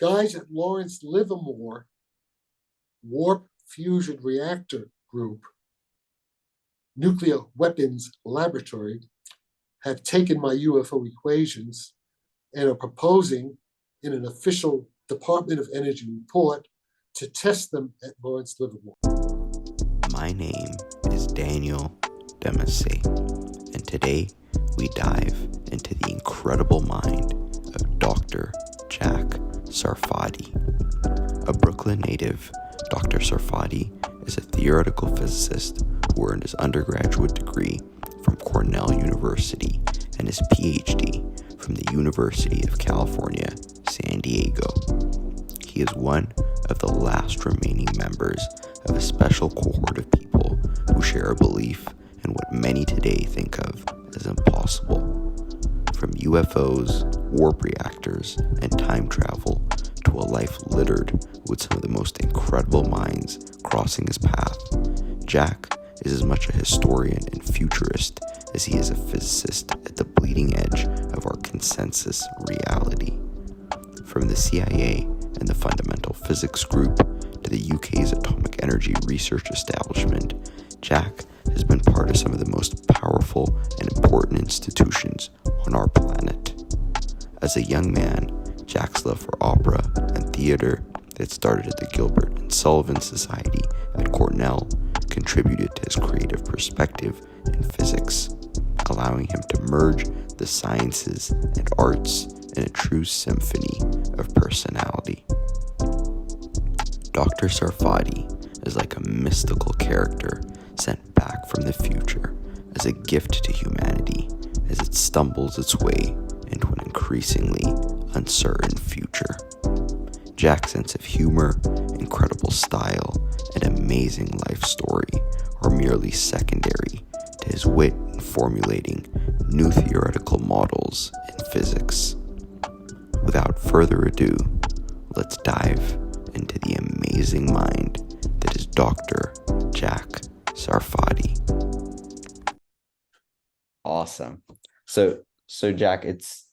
guys at Lawrence Livermore Warp Fusion Reactor Group, Nuclear Weapons Laboratory, have taken my UFO equations and are proposing in an official Department of Energy report to test them at Lawrence Livermore. My name is Daniel Demacy, and today we dive into the incredible mind of Dr. Jacques Sarfatti. A Brooklyn native, Dr. Sarfatti is a theoretical physicist who earned his undergraduate degree from Cornell University and his PhD from the University of California, San Diego. He is one of the last remaining members of a special cohort of people who share a belief in what many today think of as impossible. From UFOs, warp reactors, and time travel to a life littered with some of the most incredible minds crossing his path, Jacques is as much a historian and futurist as he is a physicist at the bleeding edge of our consensus reality. From the CIA and the Fundamental Physics Group to the UK's Atomic Energy Research Establishment, Jacques has been part of some of the most powerful and important institutions on our planet. As a young man, Jacques' love for opera and theater that started at the Gilbert and Sullivan Society at Cornell contributed to his creative perspective in physics, allowing him to merge the sciences and arts in a true symphony of personality. Dr. Sarfatti is like a mystical character sent back from the future as a gift to humanity as it stumbles its way into an increasingly uncertain future. Jacques' sense of humor, incredible style, and amazing life story are merely secondary to his wit in formulating new theoretical models in physics. Without further ado, let's dive into the amazing mind that is Dr. Jacques Sarfatti. Awesome. So Jacques, it's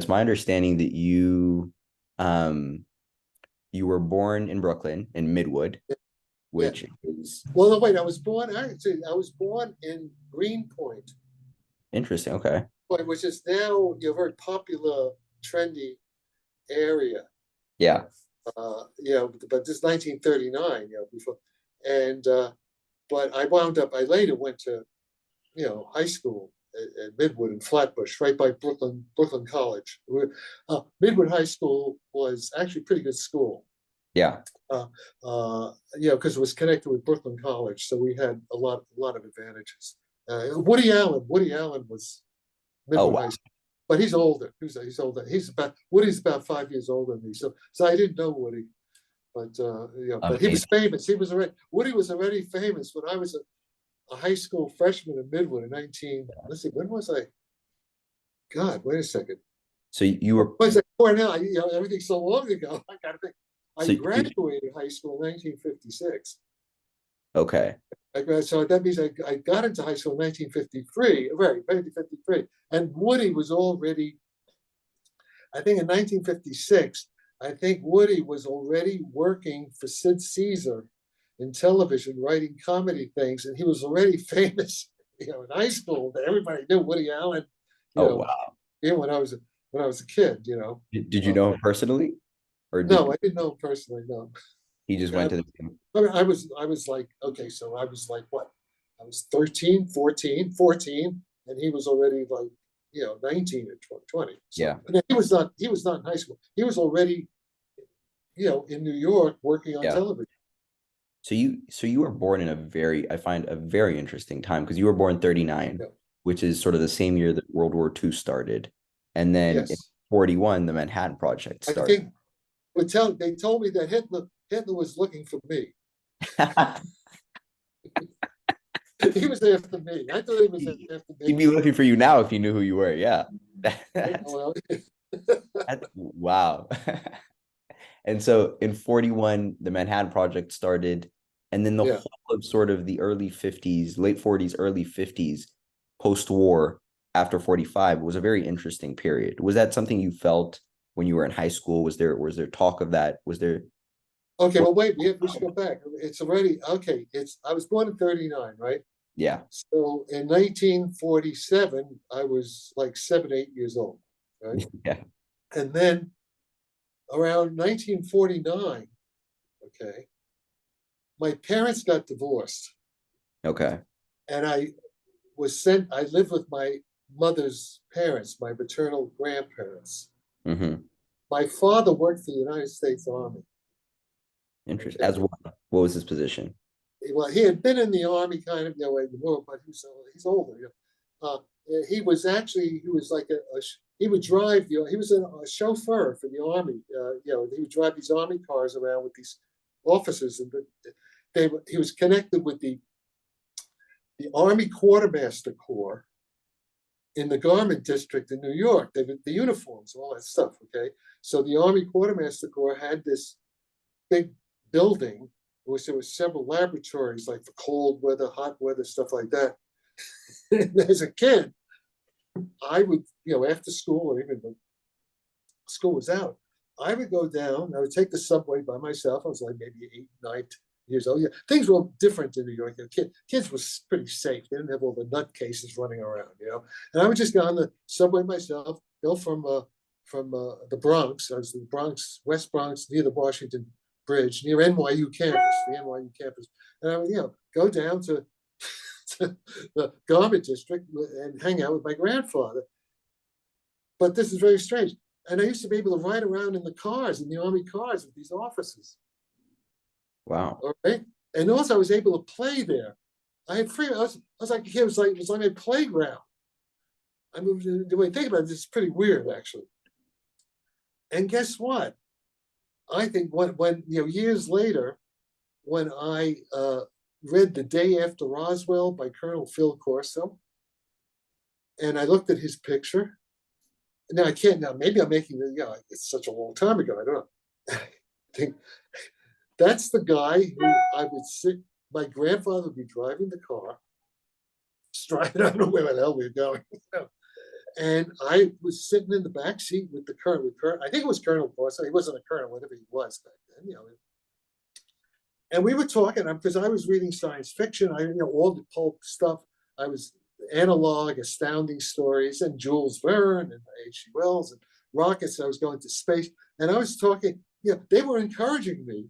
my understanding that you were born in Brooklyn in Midwood, which is no, wait. I was born in Greenpoint. Interesting. Okay. Which is now a very popular, trendy area. Yeah. But this is 1939. Before, and but I later went to, high school at Midwood and Flatbush, right by Brooklyn College. Midwood High School was actually a pretty good school. Yeah. Because it was connected with Brooklyn College, so we had a lot of advantages. Woody Allen was Midwood High School, but he's older. He's older. Woody's about 5 years older than me. So I didn't know Woody, but but he was famous. Woody was already famous when I was a high school freshman in Midwood in when was I? God, wait a second. So you were Cornell. Everything's so long ago. I gotta think. I graduated high school in 1956. Okay. So that means I got into high school in 1953, right, 1953. And Woody was already, I think in 1956, Woody was already working for Sid Caesar in television, writing comedy things, and he was already famous, in high school. Everybody knew Woody Allen. Wow. When I was a kid, Did you know him personally? No, I didn't know him personally. No. He just went to the. I was like, okay, so I was like, what? I was 13, 14, and he was already like, 19 or 20. So, yeah. He was not in high school. He was already, in New York working on television. So you were born in I find a very interesting time, because you were born 39, which is sort of the same year that World War II started. And then in 41, the Manhattan Project started. They told me that Hitler was looking for me. He was after me. I thought he was after me. He'd be looking for you now if he knew who you were. Yeah. Wow. And so in 41, the Manhattan Project started, and then the whole of sort of the early 50s, late 40s, early 50s, post-war, after 45, was a very interesting period. Was that something you felt when you were in high school? Was there talk of that? Was there? Okay, well, wait, we should go back. It's already, okay, I was born in 39, right? Yeah. So in 1947, I was like 7, 8 years old, right? Yeah. And then around 1949, okay, my parents got divorced. Okay. And I lived with my mother's parents, my maternal grandparents. Mm-hmm. My father worked for the United States Army. Interesting. Okay. As what? What was his position? Well, he had been in the Army kind of, in the war, but he's older. He was like he would drive, he was a chauffeur for the Army. He would drive these Army cars around with these officers, and he was connected with the Army Quartermaster Corps in the Garment District in New York. They the uniforms, all that stuff. Okay, so the Army Quartermaster Corps had this big building, which there was several laboratories, like for cold weather, hot weather, stuff like that. And as a kid, I would, after school, or even when school was out, I would go down. I would take the subway by myself. I was like maybe 8, 9 years old. Yeah, things were different in New York. Kids was pretty safe. They didn't have all the nutcases running around, And I would just go on the subway myself, go from the Bronx. I was in the Bronx, West Bronx, near the Washington Bridge, near NYU campus, the NYU campus, and I would, go down to the Garment District and hang out with my grandfather. But this is very strange. And I used to be able to ride around in the cars, in the Army cars with these officers. Wow. All right. And also I was able to play there. I had free, I was like a kid, it was like a playground. I mean, the way I think about it, it's pretty weird, actually. And guess what? I think when years later, when I read The Day After Roswell by Colonel Phil Corso, and I looked at his picture. Now I can't. Now maybe I'm making it's such a long time ago. I don't know. I think that's the guy who I would sit. My grandfather would be driving the car, striving. I don't know where the hell we were going. And I was sitting in the back seat with the colonel. I think it was Colonel Corso. He wasn't a colonel, whatever he was back then. And we were talking because I was reading science fiction. All the pulp stuff. I was analog, astounding stories, and Jules Verne and H.G. Wells and rockets. I was going to space, and I was talking. They were encouraging me,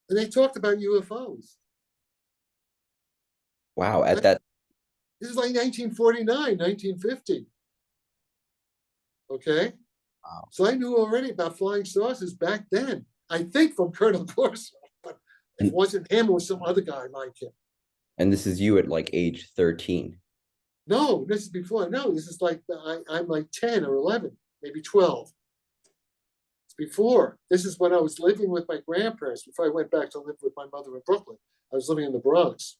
and they talked about UFOs. Wow! At that, this is like 1949, 1950. Okay. Wow. So I knew already about flying saucers back then. I think from Colonel Corso, but it wasn't him or some other guy like him. And this is you at like age 13. No, this is before. No, this is like I'm like 10 or 11, maybe 12. It's before. This is when I was living with my grandparents before I went back to live with my mother in Brooklyn. I was living in the Bronx.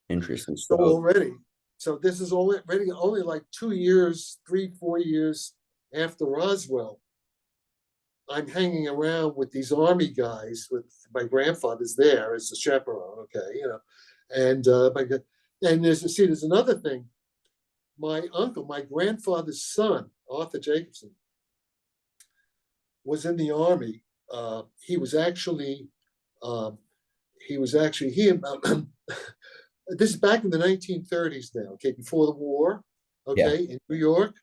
Interesting. So already. So this is already only like 2 years, 3, 4 years after Roswell. I'm hanging around with these Army guys. With my grandfather's there as a chaperone. Okay, and there's another thing. My uncle, my grandfather's son, Arthur Jacobson, was in the Army. He was actually this is back in the 1930s now. Okay, before the war. Okay, in New York,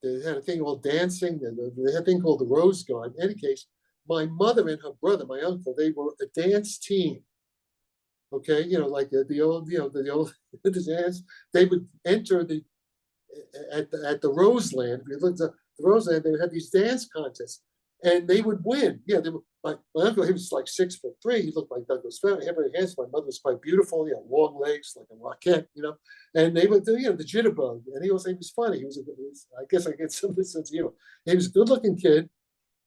they had a thing called dancing. They had a thing called the Rose Garden. In any case, my mother and her brother, my uncle, they were a dance team. Okay, like the old the dance. They would enter at the Roseland. If you looked at the Roseland, they would have these dance contests, and they would win. Yeah, they were. My uncle, he was like 6'3". He looked like Douglas Fairbanks. Very handsome. My mother was quite beautiful. Long legs like a rocket. And they would do the jitterbug. And he was funny. I guess I get some of this sense of humor. He was a good-looking kid,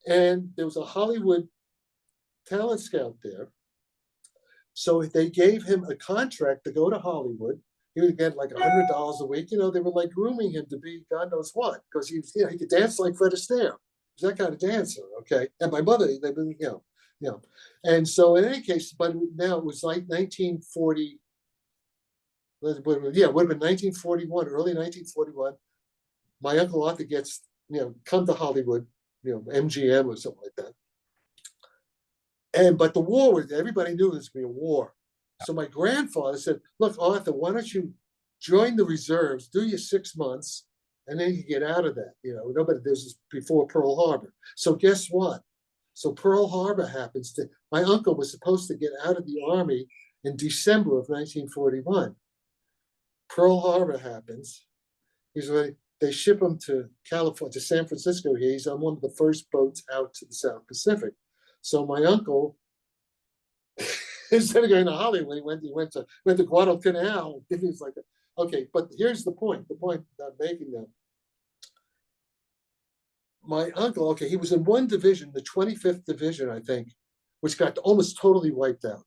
and there was a Hollywood talent scout there. So if they gave him a contract to go to Hollywood, he would get like $100 a week. They were like grooming him to be God knows what, because he could dance like Fred Astaire. He was that kind of dancer, okay? And my mother, And so in any case, but now it was like 1940. It would have been 1941, early 1941. My Uncle Arthur gets, come to Hollywood, MGM or something like that. But the war was, everybody knew there was going to be a war. So my grandfather said, look, Arthur, why don't you join the reserves, do your 6 months, and then you get out of that. Nobody, this is before Pearl Harbor. So guess what? So Pearl Harbor happens. My uncle was supposed to get out of the Army in December of 1941. Pearl Harbor happens. He's ready. They ship him to California, to San Francisco here. He's on one of the first boats out to the South Pacific. So my uncle, instead of going to Hollywood, he went to Guadalcanal. Things like that. Okay, but here's the point. The point I'm making now. My uncle, okay, he was in one division, the 25th Division, I think, which got almost totally wiped out.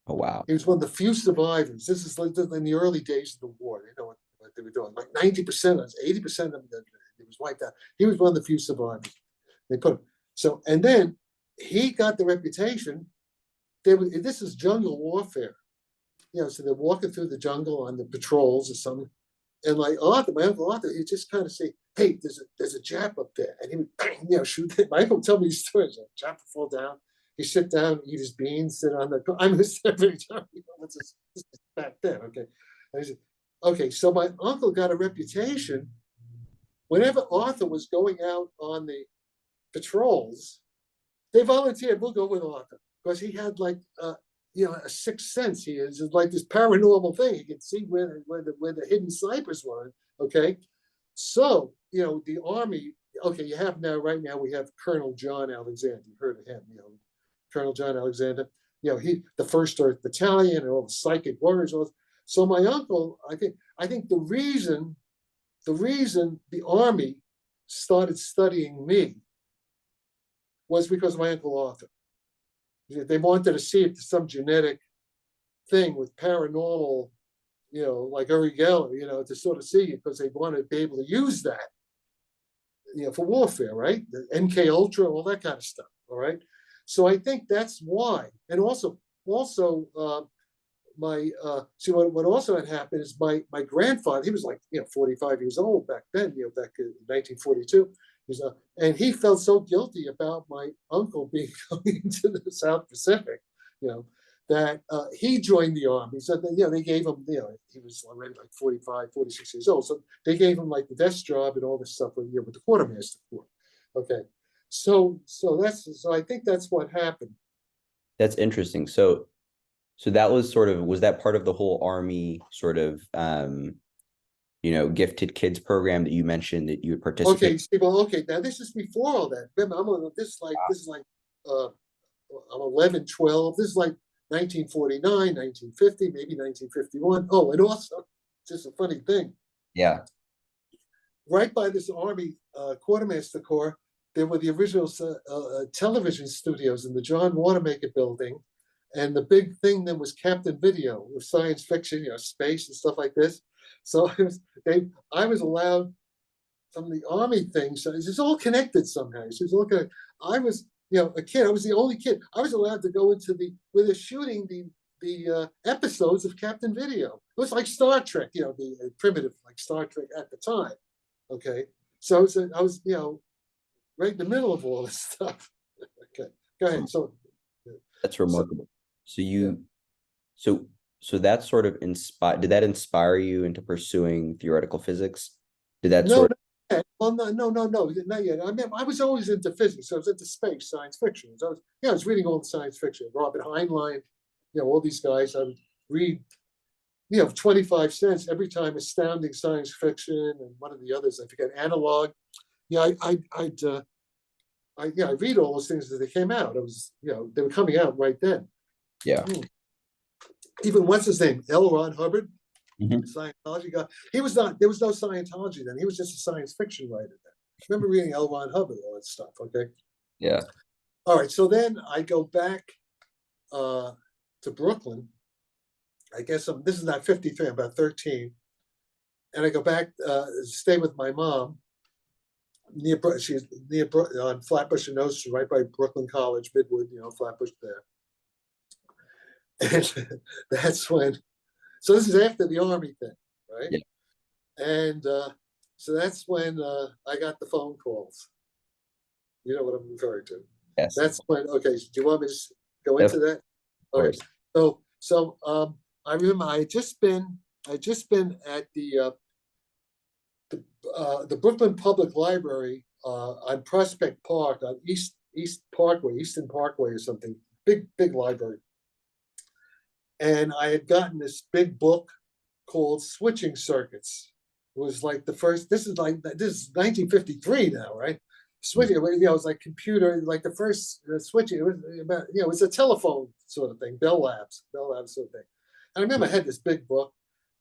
Oh, wow. He was one of the few survivors. This is like in the early days of the war. They know what they were doing. Like 90% of 80% of them, it was wiped out. He was one of the few survivors. They put him. So, and then he got the reputation. This is jungle warfare. So they're walking through the jungle on the patrols or something. And like Arthur, my uncle Arthur, he just kind of say, hey, there's a Jap up there. And he would bang, shoot it. My uncle tell me these stories. Like, Jap would fall down. He sit down, eat his beans, sit on the, I'm this every time, this is back then, okay. And he said, okay, so my uncle got a reputation. Whenever Arthur was going out on the patrols, they volunteered, we'll go with Arthur. Because he had like, a sixth sense. He is like this paranormal thing. He could see where the hidden snipers were. Okay, so the Army. Okay, right now we have Colonel John Alexander. You heard of him? Colonel John Alexander. He the First Earth Battalion and all the psychic warriors. So my uncle, I think the reason the Army started studying me was because of my Uncle Arthur. They wanted to see if there's some genetic thing with paranormal, like Uri Geller, to sort of see it, because they wanted to be able to use that, for warfare, right? The MK Ultra, all that kind of stuff. All right. So I think that's why. And also, see what also had happened is my grandfather, he was like 45 years old back then, back in 1942. And he felt so guilty about my uncle being going into the South Pacific, that he joined the Army. So that, they gave him, he was already like 45, 46 years old. So they gave him like the desk job and all this stuff with the quartermaster corps. Okay. So I think that's what happened. That's interesting. So that was was that part of the whole Army sort of, gifted kids program that you mentioned that you would participate? Okay, now this is before all that. Remember, this is like I'm 11, 12. This is like 1949, 1950, maybe 1951. Oh, and also, just a funny thing. Yeah. Right by this Army quartermaster corps, there were the original television studios in the John Wanamaker building. And the big thing then was Captain Video with science fiction, space and stuff like this. So I was allowed from the Army thing. So it's all connected somehow. It's all connected. I was, a kid. I was the only kid. I was allowed to go into where they're shooting the episodes of Captain Video. It was like Star Trek, the primitive like Star Trek at the time. Okay, so I was, right in the middle of all this stuff. Okay, go ahead. So that's remarkable. So that sort of did that inspire you into pursuing theoretical physics? Did that no, not yet. I mean, I was always into physics. I was into space, science fiction. So I was reading all the science fiction. Robert Heinlein, all these guys. I would read, 25 cents every time. Astounding Science Fiction and one of the others. I forget. Analog. I'd read all those things as they came out. It was, they were coming out right then. Yeah. Even what's his name? L. Ron Hubbard, mm-hmm. Scientology guy. He was not. There was no Scientology then. He was just a science fiction writer then. I remember reading L. Ron Hubbard, all that stuff. Okay. Yeah. All right. So then I go back to Brooklyn. I guess this is not 53. I'm about 13, and I go back stay with my mom. She's near on Flatbush and Ocean, right by Brooklyn College, Midwood. Flatbush there. And that's when, so this is after the Army thing, right? Yeah. And so that's when I got the phone calls. You know what I'm referring to. Yes. That's when, okay, so do you want me to go Of into that? course. Okay. So I remember I had just been at the Brooklyn Public Library on Prospect Park on Eastern Parkway or something. Big library. And I had gotten this big book called Switching Circuits. It was like the first, this is 1953 now, right? Switching, you know, it was like computer, like the first switching, it was about, you know, it was a telephone sort of thing, Bell Labs sort of thing. And I remember I had this big book,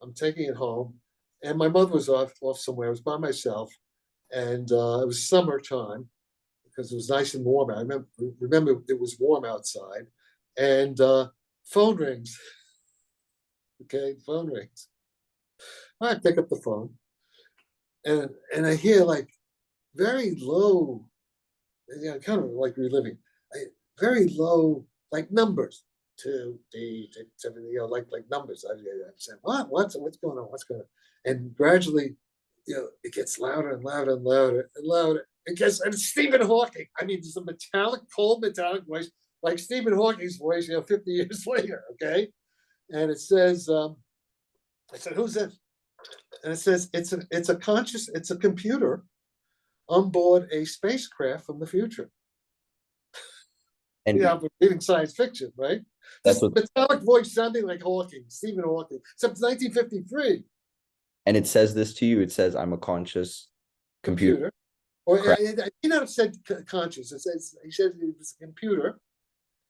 I'm taking it home, and my mother was off somewhere, I was by myself, and it was summertime, because it was nice and warm. I remember it was warm outside, and phone rings. Okay, phone rings. I pick up the phone, and I hear like very low, you know, kind of like reliving, very low, like numbers, 2, 3, 6, 7, you know, like numbers. I said, what's going on? What's going on? And gradually, you know, it gets louder and louder and louder and louder. And it's Stephen Hawking. I mean, there's a cold metallic voice, like Stephen Hawking's voice, you know, 50 years later, okay? And it says, I said, who's this? And it says, it's a computer on board a spacecraft from the future. And yeah, we're reading science fiction, right? That's This what, metallic voice sounding like Hawking, Stephen Hawking, except it's 1953. and it says this to you. It says, "I'm a conscious computer." Or Correct. he not have said conscious. It says he said it was a computer.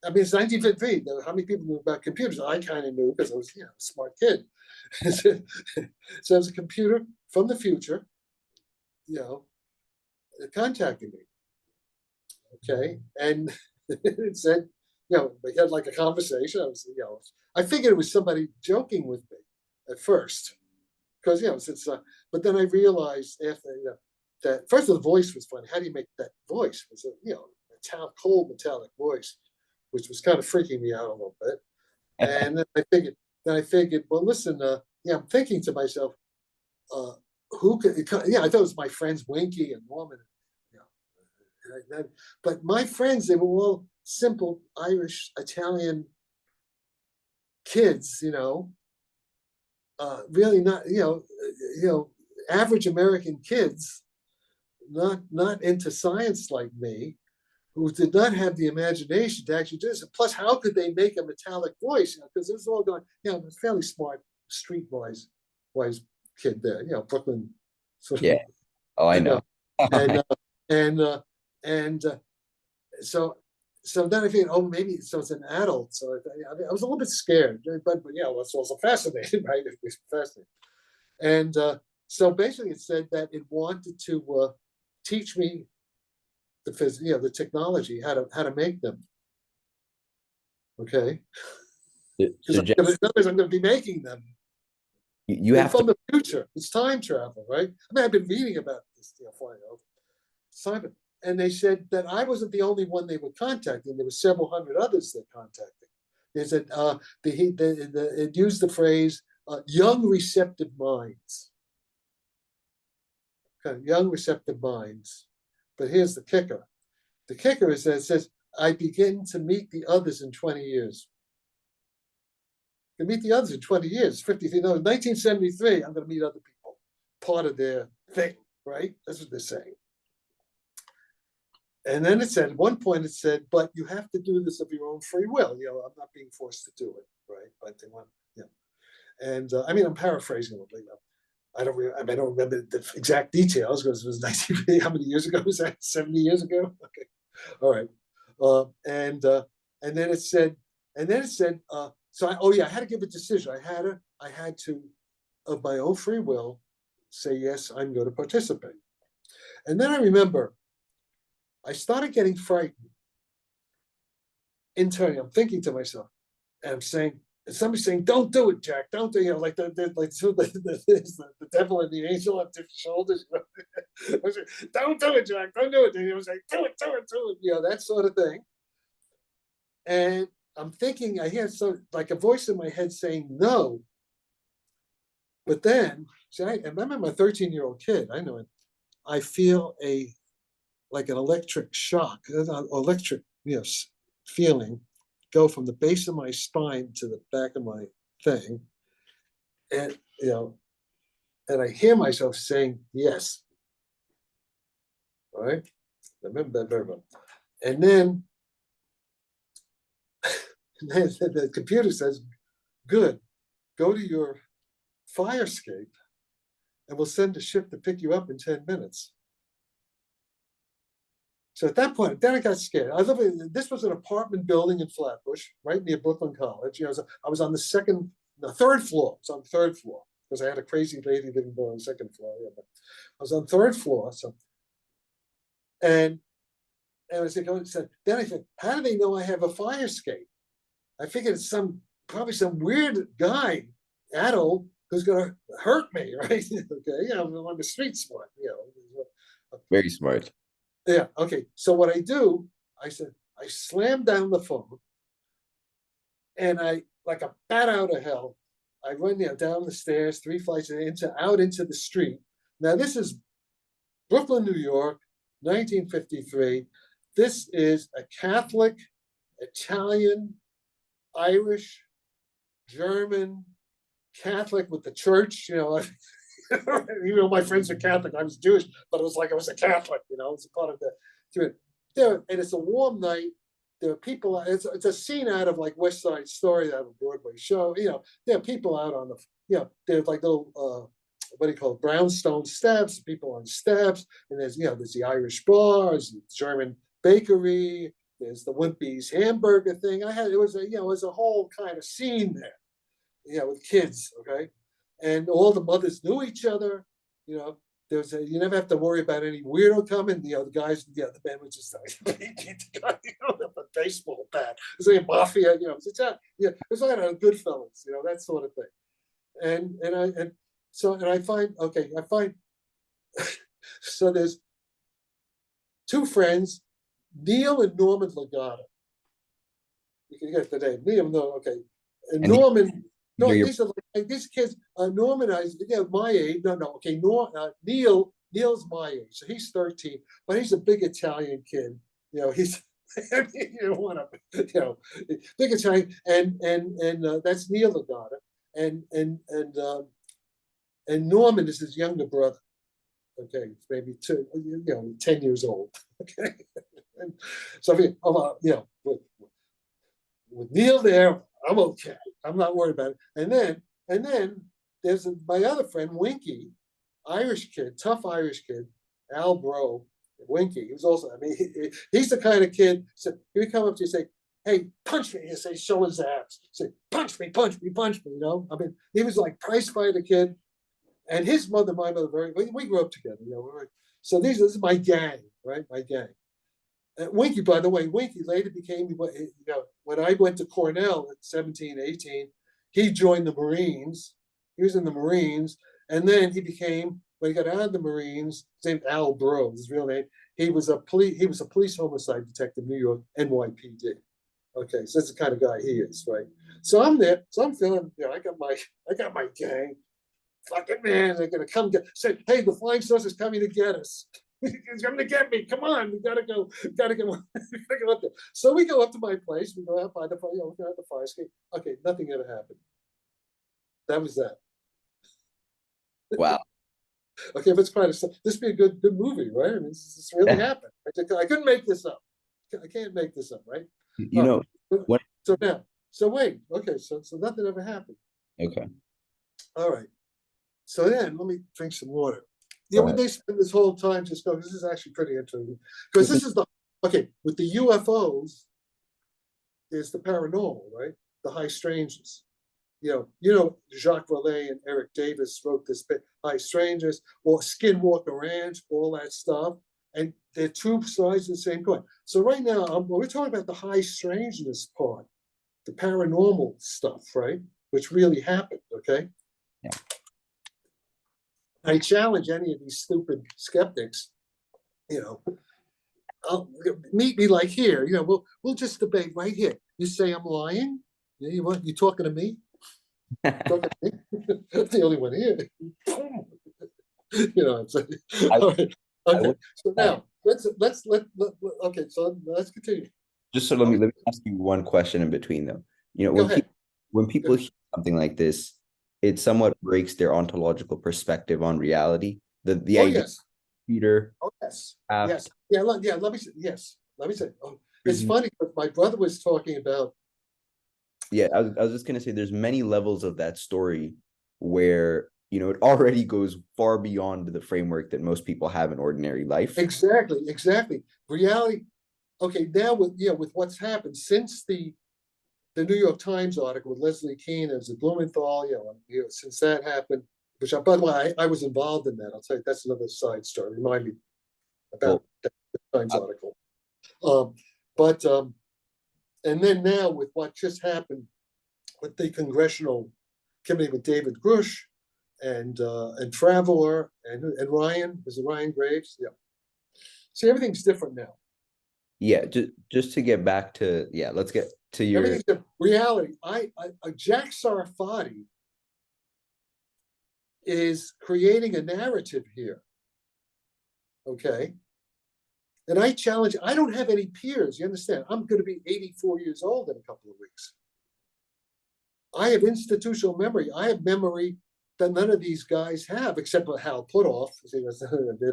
I mean, it's 1953. How many people knew about computers? I kind of knew because I was, you know, a smart kid. So it's a computer from the future, you know, contacting me. Okay, and it said, you know, we had like a conversation. I was, you know, I figured it was somebody joking with me at first, because, you know, since but then I realized after, you know, that first of the voice was funny. How do you make that voice? It was a, you know, cold metallic voice, which was kind of freaking me out a little bit. And then I figured, well, listen, yeah, I'm thinking to myself, who could, yeah, I thought it was my friends Winky and Norman, you know, but my friends, they were all simple Irish, Italian kids, you know, really not, you know, average American kids, not into science like me, who did not have the imagination to actually do this. Plus, how could they make a metallic voice? Because it was all going, you know, fairly smart, streetwise kid there, you know, Brooklyn. Sort of, Yeah. Oh, I know. And so then I figured, oh, maybe so it's an adult. So I was a little bit scared, but yeah, well, it's also fascinating, right? It was fascinating. And so basically, it said that it wanted to teach me the technology, how to make them. Okay. Because I'm going to be making them. You have from the future. It's time travel, right? I mean, I've been reading about this, you know, flying over. Simon, and they said that I wasn't the only one they were contacting. There were several hundred others they're contacting. They said it used the phrase "young receptive minds." Okay, young receptive minds. But here's the kicker. The kicker is that it says, I begin to meet the others in 20 years. To meet the others in 20 years, 53, no, 1973, I'm going to meet other people, part of their thing, right? That's what they're saying. And then it said, at one point it said, but you have to do this of your own free will. You know, I'm not being forced to do it, right? But they want, yeah. And I mean, I'm paraphrasing it. I don't remember the exact details because it was 1950. How many years ago was that? 70 years ago? Okay, all right. And then it said, so I had to give a decision. I had to, of my own free will, say yes, I'm going to participate. And then I remember, I started getting frightened. Internally, I'm thinking to myself, and I'm saying, somebody's saying, "Don't do it, Jack. Don't do it." You know, like the devil and the angel on different shoulders. Don't do it, Jack. Don't do it. And he was like, "Do it, do it, do it." You know, that sort of thing. And I'm thinking, I hear like a voice in my head saying no. But then, see, I remember my 13-year-old kid. I know it. I feel a like an electric shock, electric, feeling, go from the base of my spine to the back of my thing, and and I hear myself saying yes. All right, remember that very well. And then the computer says, "Good, go to your fire escape, and we'll send a ship to pick you up in 10 minutes." So at that point, then I got scared. This was an apartment building in Flatbush, right near Brooklyn College. I was on the third floor. It's on the third floor because I had a crazy lady living on the second floor. Yeah, but I was on the third floor. So, and I said, then I said, how do they know I have a fire escape? I figured it's probably some weird guy, adult, who's gonna hurt me, right? Okay, I'm the street smart, Very smart. Yeah, okay. So what I do, I slam down the phone, and I, like a bat out of hell, I run down the stairs, 3 flights out into the street. Now this is Brooklyn, New York, 1953. This is a Catholic, Italian, Irish, German, Catholic with the church, my friends are Catholic. I was Jewish, but it was like I was a Catholic, it's a part of the. And it's a warm night. There are people. It's a scene out of like West Side Story, out of a Broadway show. There are people out on the. There's like little what do you call it, brownstone steps. People on steps, and there's the Irish bar, there's the German bakery, there's the Wimpy's hamburger thing. It was a whole kind of scene there, with kids, okay. And all the mothers knew each other. You never have to worry about any weirdo coming. The guys, the men would just the baseball bat. It's like a mafia. It's like a Goodfellas. That sort of thing. And I find so there's 2 friends, Neil and Norman Legata. You can get the name. Neil, okay, and Norman. No, these are like these kids. Norman, my age. No, okay. Neil's my age, so he's 13, but he's a big Italian kid. He's big Italian, and that's Neil Legata, and Norman is his younger brother. Okay, maybe 10 years old. Okay, and so with Neil there, I'm okay. I'm not worried about it. And then there's my other friend, Winky, Irish kid, tough Irish kid, Al Bro, Winky. He was also, he's the kind of kid, so he would come up to you and say, "Hey, punch me." He'd say, show his abs. Say, punch me. He was like prize fighter kid. And his mother, my mother, we grew up together, So this is my gang, right? My gang. Winky, by the way, later became, when I went to Cornell at 17, 18, he joined the Marines. He was in the Marines. And then he became, when he got out of the Marines, his name Al Bro, his real name, he was a police homicide detective, New York, NYPD. Okay, so that's the kind of guy he is, right? So I'm there, I'm feeling, I got my gang. Fucking man, they're gonna come say, "Hey, the flying saucer's coming to get us. He's coming to get me. Come on, we gotta go up there." So we go up to my place. We go out by the fire. We go out the fire escape. Okay, nothing ever happened. That was that. Wow. Okay, but it's quite this be a good movie, right? This really happened. I couldn't make this up. I can't make this up, right? So wait. Okay, so nothing ever happened. Okay. All right. So then, let me drink some water. They spend this whole time just going, this is actually pretty interesting. Because this is with the UFOs, there's the paranormal, right? The high strangeness. Jacques Vallée and Eric Davis wrote this bit, High Strangeness, or Skinwalker Ranch, all that stuff. And they're 2 sides of the same coin. So right now, we're talking about the high strangeness part, the paranormal stuff, right? Which really happened, okay? Yeah. I challenge any of these stupid skeptics, meet me like here, we'll just debate right here. You say I'm lying? You talking to me? Talking to me? I'm the only one here. All right. Okay, so now okay, so let's continue. Just so let me ask you one question in between though. You know, Go ahead. when people hear something like this, it somewhat breaks their ontological perspective on reality. The Oh idea yes. of Peter. Oh yes. Yes. Yeah. Let me say. Yes. Let me say. Oh, it's Mhm. funny, but my brother was talking about. Yeah, I was just gonna say there's many levels of that story where it already goes far beyond the framework that most people have in ordinary life. Exactly. Reality. Okay, now with what's happened since the New York Times article with Leslie Kean as a Blumenthal, since that happened, which by the way, I was involved in that. I'll tell you that's another side story. Remind me about Well, that Times article. But and then now with what just happened with the congressional committee with David Grush and Traveler and Ryan, is it Ryan Graves? Yeah. See, everything's different now. yeah, just to get back to let's get to your Everything's different. Reality. Jacques Sarfatti is creating a narrative here. Okay. And I challenge, I don't have any peers. You understand? I'm going to be 84 years old in a couple of weeks. I have institutional memory. I have memory that none of these guys have, except for Hal Puthoff. There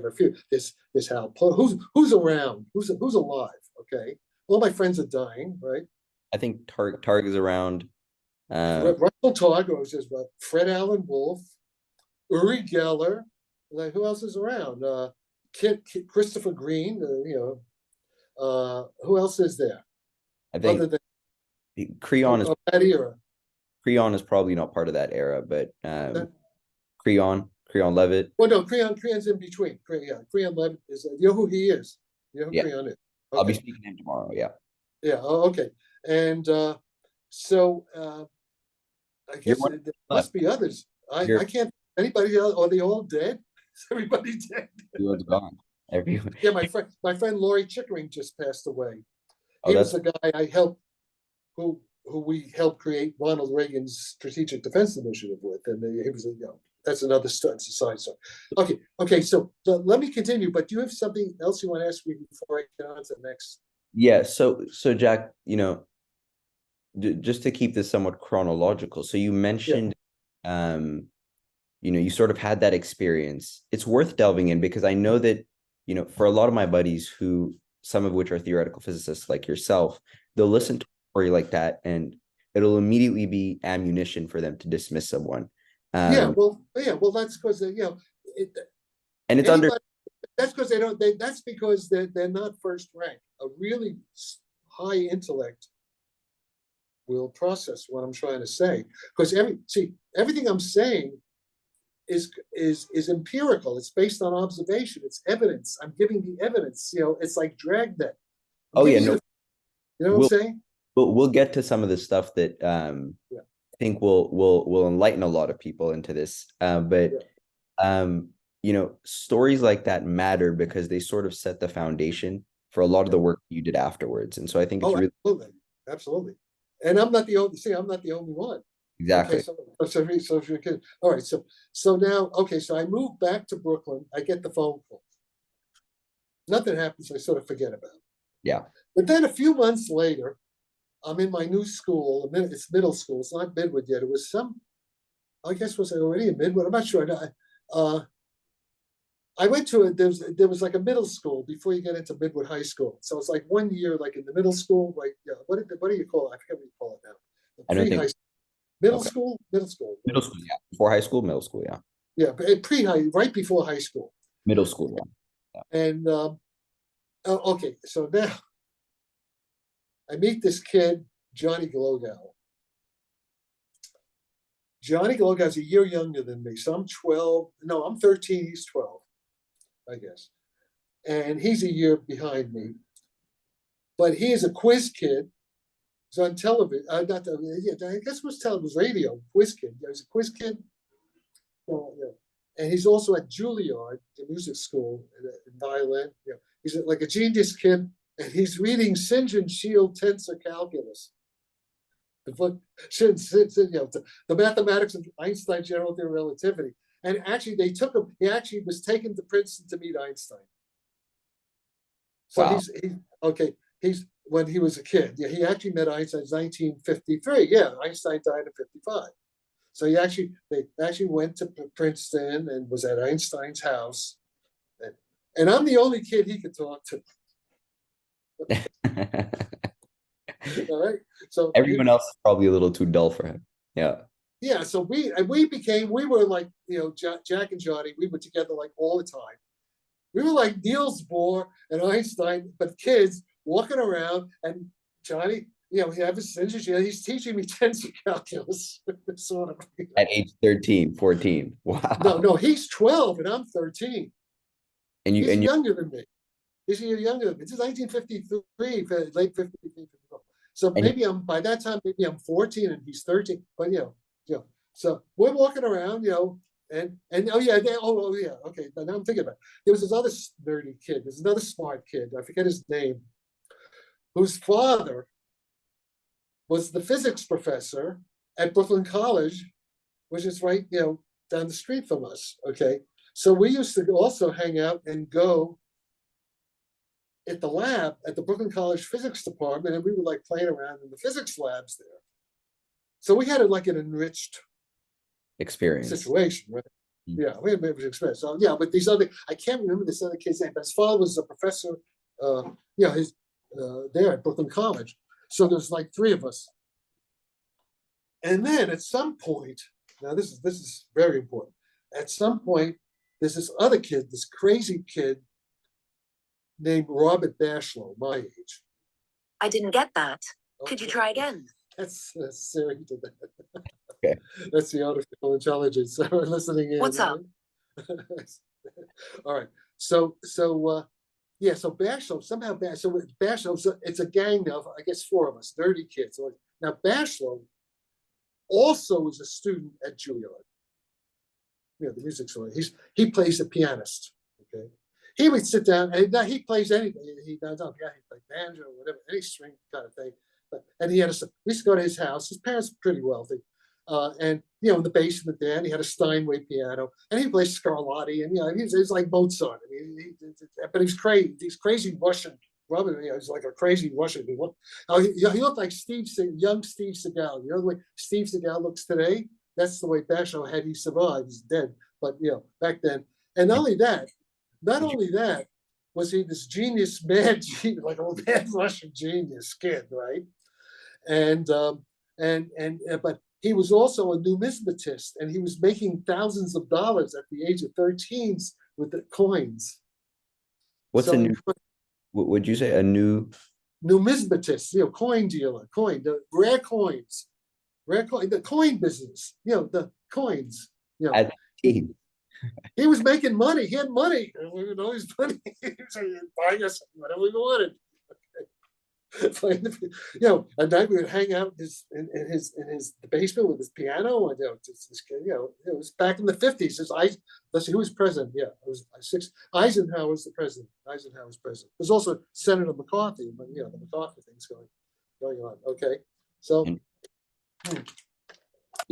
are a few. This Hal Puthoff. Who's around? Who's alive? Okay. All my friends are dying, right? I think Targ is around. Russell Targ, Fred Allen Wolf, Uri Geller. Like, who else is around? Christopher Green. Who else is there? I think other than Creon is that era. Creon is probably not part of that era, but Creon Levitt. Well, no, Creon's in between. Creon Levitt is. You know who he is. You know who Creon is. Okay. I'll be speaking to him tomorrow. Yeah. Yeah. Oh, okay. And so I guess there must be others. I can't. Anybody else? Are they all dead? Is everybody dead? Everyone's gone. Everyone. Yeah, my friend Laurie Chickering just passed away. Oh, He was the guy I helped, who we helped create Ronald Reagan's Strategic Defense Initiative with, and he was that's another side story. Okay. So let me continue. But do you have something else you want to ask me before I get on to the next? Yeah. So Jack, just to keep this somewhat chronological. So you mentioned, you sort of had that experience. It's worth delving in because I know that, for a lot of my buddies who, some of which are theoretical physicists like yourself, they'll listen to a story like that and it'll immediately be ammunition for them to dismiss someone. Well, that's because and it's under. That's because that's because they're not first rank. A really high intellect will process what I'm trying to say, because everything I'm saying is empirical. It's based on observation. It's evidence. I'm giving the evidence. It's like Dragnet. You know what I'm saying? We'll get to some of the stuff that I think will enlighten a lot of people into this. Stories like that matter because they sort of set the foundation for a lot of the work you did afterwards. And so I think it's really absolutely. And I'm not the only. I'm not the only one. Exactly. Okay, so if you're a kid, all right. So now, okay. So I moved back to Brooklyn. I get the phone call. Nothing happens. I sort of forget about it. Yeah. But then a few months later, I'm in my new school. It's middle school. It's not Midwood yet. It was I guess was it already in Midwood? I'm not sure. I went to it. There was like a middle school before you get into Midwood High School. So it's like 1 year, like in the middle school. Like what do you call it? I forget what you call it now. I don't think middle school. Middle school, yeah. Before high school, middle school, yeah. Yeah, pre-high, right before high school. Middle school, yeah. And okay, so now I meet this kid, Johnny Glogow. Johnny Glogow's a year younger than me, so I'm 12. No, I'm 13. He's 12, I guess, and he's a year behind me. But he is a quiz kid. He's on television. I guess it was television, radio. Quiz kid. Yeah, he's a quiz kid. And he's also at Juilliard, the music school, in violin. He's like a genius kid, and he's reading St. Shield tensor calculus. The book, the mathematics of Einstein general theory of relativity. And actually, they took him. He actually was taken to Princeton to meet Einstein. So Wow. okay. He's when he was a kid. Yeah, he actually met Einstein in 1953. Yeah, Einstein died in 55. So they actually went to Princeton and was at Einstein's house. And I'm the only kid he could talk to. All right. So Everyone else is probably a little too dull for him. Yeah. yeah, so we were like, Jack and Johnny, we were together like all the time. We were like Niels Bohr and Einstein, but kids walking around, and Johnny, he had his tensor, he's teaching me tensor calculus, sort of. At age 13, 14. Wow. No, he's 12 and I'm 13. And he's younger than me. He's a year younger than me. This is 1953, late 53, 54. So maybe by that time, maybe I'm 14 and he's 13. But so we're walking around, and okay. Now I'm thinking about it. There was this other nerdy kid. There's another smart kid. I forget his name, whose father was the physics professor at Brooklyn College, which is right, down the street from us. Okay, so we used to also hang out and go at the lab at the Brooklyn College physics department, and we were like playing around in the physics labs there. So we had like an enriched experience situation, right? Yeah, we had an experience. So yeah, but I can't remember this other kid's name, but his father was a professor, there at Brooklyn College. So there's like three of us. And then at some point, now this is very important. At some point, there's this other kid, this crazy kid named Robert Bashlow, my age. I didn't get that. Could you try again? That's Sarah did that. Okay. That's the artificial intelligence listening in. What's up? All right. So Bashlow, it's a gang of, I guess, four of us, 30 kids. Now Bashlow also was a student at Juilliard. The music school. He plays the pianist. Okay. He would sit down and he plays anything. He does, he plays banjo or whatever, any string kind of thing. And we used to go to his house. His parents were pretty wealthy. And in the basement there, and he had a Steinway piano, and he played Scarlatti, and he's like Mozart. But he's crazy. He's crazy Russian. Robin, he's like a crazy Russian. He looked like young Steve Seagal. The way Steve Seagal looks today, that's the way Bashlow had he survived. He's dead, but back then. And not only that, was he this genius, mad genius, like a mad Russian genius kid, right? But he was also a numismatist, and he was making thousands of dollars at the age of 13 with the coins. What's a new? Would you say a new numismatist? Coin dealer, the rare coins, the coin business. The coins. At 18. He was making money. He had money. He was money. He was buying us whatever we wanted. At night we would hang out in his basement with his piano, and it was back in the 50s. Let's see, who was president? Yeah, it was Eisenhower was the president. Eisenhower's president. There's also Senator McCarthy, but the McCarthy thing's going on. Okay, so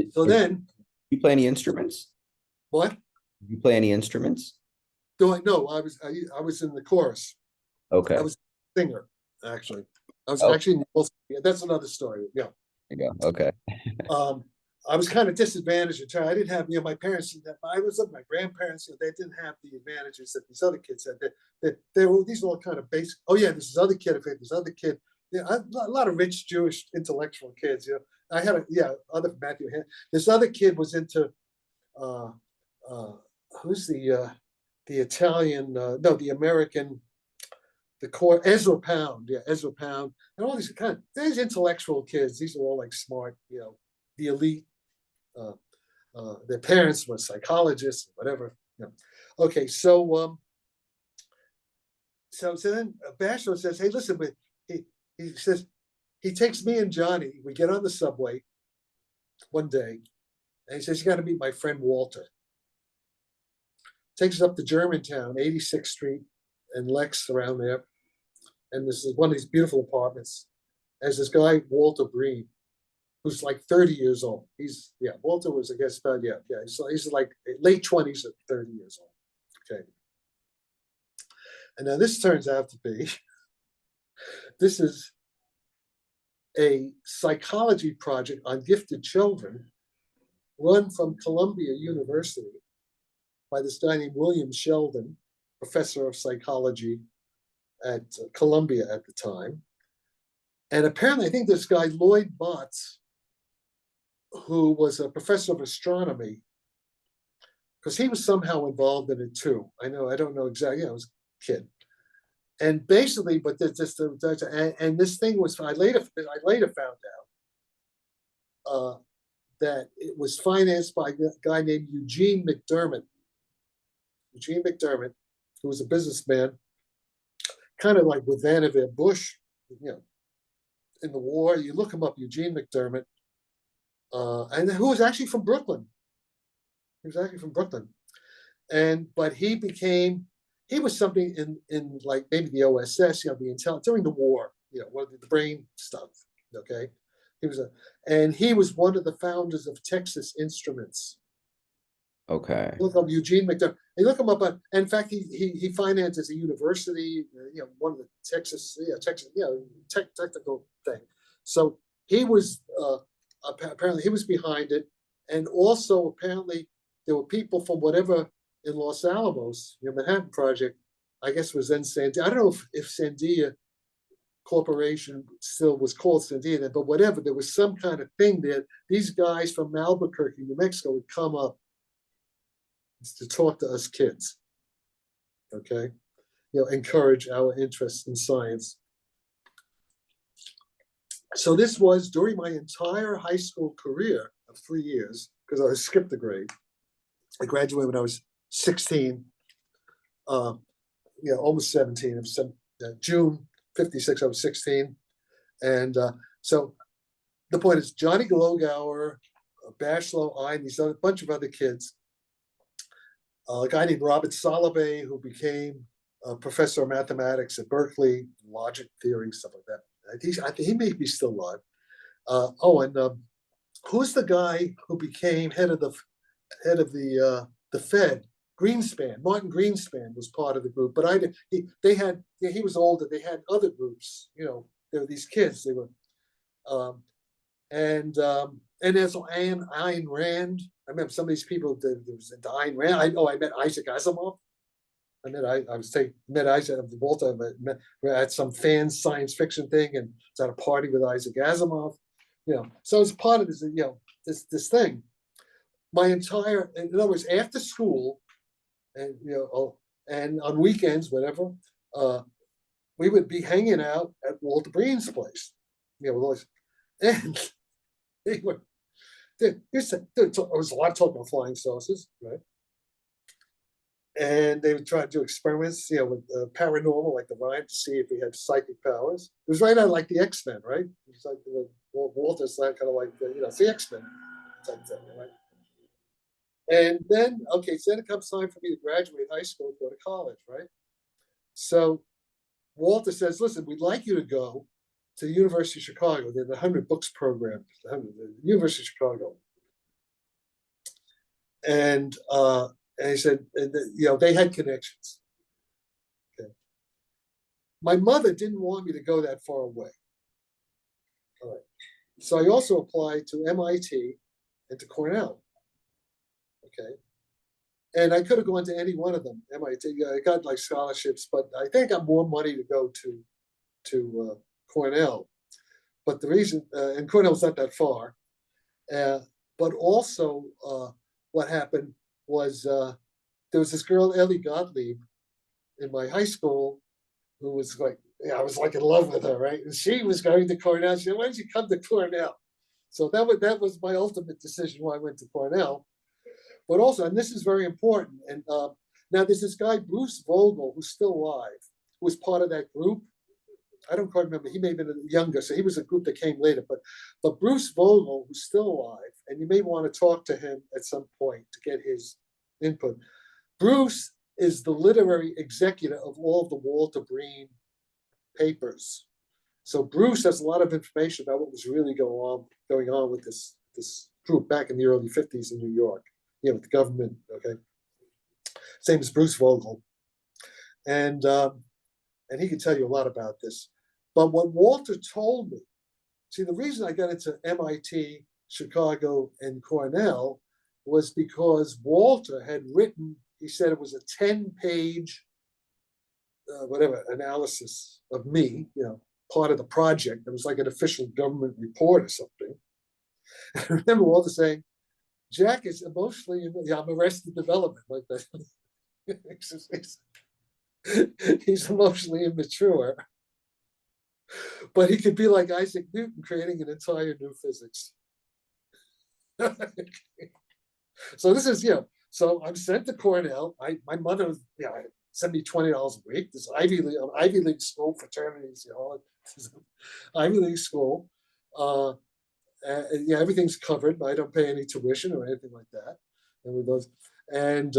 then you play any instruments? What? You play any instruments? No, I was in the chorus. Okay. I was a singer, actually. I was actually, that's another story. Yeah. There you go. Okay. I was kind of disadvantaged. I didn't have, my parents, I was with my grandparents, they didn't have the advantages that these other kids had. These were all kind of basic. Oh yeah, this other kid, a lot of rich Jewish intellectual kids. I had other Matthew. This other kid was into, who's the Italian? No, the American. Ezra Pound, Ezra Pound, and all these these intellectual kids. These are all like smart, the elite. Their parents were psychologists, whatever. Okay, so then Bashlow says, "Hey, listen," but he says he takes me and Johnny. We get on the subway one day, and he says, "You got to meet my friend Walter." Takes us up to Germantown, 86th Street. And Lex around there, and this is one of these beautiful apartments. There's this guy Walter Breen, who's like 30 years old. Walter was, I guess, about he's like late 20s or 30 years old. Okay, and now this turns out to be This is a psychology project on gifted children run from Columbia University by this guy named William Sheldon, professor of psychology at Columbia at the time. And apparently, I think this guy, Lloyd Botts, who was a professor of astronomy, because he was somehow involved in it too. I don't know exactly, I was a kid. And basically, but this thing was, I later found out that it was financed by a guy named Eugene McDermott. Eugene McDermott, who was a businessman, kind of like with Vannevar Bush, in the war. You look him up, Eugene McDermott, and who was actually from Brooklyn. He was actually from Brooklyn, but he was something in like maybe the OSS, the intel during the war, one of the brain stuff. Okay, he was one of the founders of Texas Instruments. Okay. Look up Eugene McDermott. You look him up, in fact, he finances a university, one of the Texas, technical thing. So he was apparently he was behind it, and also apparently there were people from whatever in Los Alamos, Manhattan Project, I guess was then Sandia. I don't know if Sandia Corporation still was called Sandia then, but whatever, there was some kind of thing there. These guys from Albuquerque, New Mexico would come up to talk to us kids, okay? Encourage our interest in science. So this was during my entire high school career of 3 years, because I skipped a grade. I graduated when I was 16, almost 17. It was June 56, I was 16. And so the point is, Johnny Glogauer, Bashlow, I, and a bunch of other kids, a guy named Robert Sullivan, who became a professor of mathematics at Berkeley, logic theory, stuff like that. I think he may be still alive. Who's the guy who became head of the Fed? Greenspan. Martin Greenspan was part of the group, but he was older. They had other groups. There were these kids. They were, and there's Ayn Rand. I remember some of these people that was into Ayn Rand. I met Isaac Asimov. Met Isaac of the Walter. We're at some fan science fiction thing, and was at a party with Isaac Asimov. So it's part of this. This thing. In other words, after school, and and on weekends, whatever, we would be hanging out at Walter Breen's place. And they were. There was a lot of talk about flying saucers, right? And they would try to do experiments, with paranormal, like the Rhyme, to see if he had psychic powers. It was right out like the X-Men, right? It was like Walter's kind of like it's the X-Men type thing, right? And then, so then it comes time for me to graduate high school and go to college, right? So Walter says, listen, we'd like you to go to the University of Chicago. They had the 100 Books program, the University of Chicago. And he said, they had connections. Okay. My mother didn't want me to go that far away. All right. So I also applied to MIT and to Cornell. Okay. And I could have gone to any one of them. MIT, I got like scholarships, but I think I got more money to go to Cornell. But the reason, and Cornell's not that far, but also what happened was there was this girl, Ellie Gottlieb, in my high school, who was like, I was like in love with her, right? And she was going to Cornell. She said, why don't you come to Cornell? So that was my ultimate decision why I went to Cornell. But also, and this is very important, and now there's this guy, Bruce Vogel, who's still alive, who was part of that group. I don't quite remember. He may have been younger, so he was a group that came later. But Bruce Vogel, who's still alive, and you may want to talk to him at some point to get his input. Bruce is the literary executor of all of the Walter Breen papers. So Bruce has a lot of information about what was really going on with this group back in the early 50s in New York, with the government, okay? Same as Bruce Vogel. And he can tell you a lot about this. But what Walter told me, see, the reason I got into MIT, Chicago, and Cornell was because Walter had written, he said it was a 10-page, whatever, analysis of me, part of the project. It was like an official government report or something. And I remember Walter saying, Jack is emotionally, I'm arrested development, like that. He's emotionally immature. But he could be like Isaac Newton, creating an entire new physics. So this is, so I'm sent to Cornell. My mother, sent me $20 a week. This Ivy League school, fraternities, Ivy League school. Everything's covered. I don't pay any tuition or anything like that. And with those, and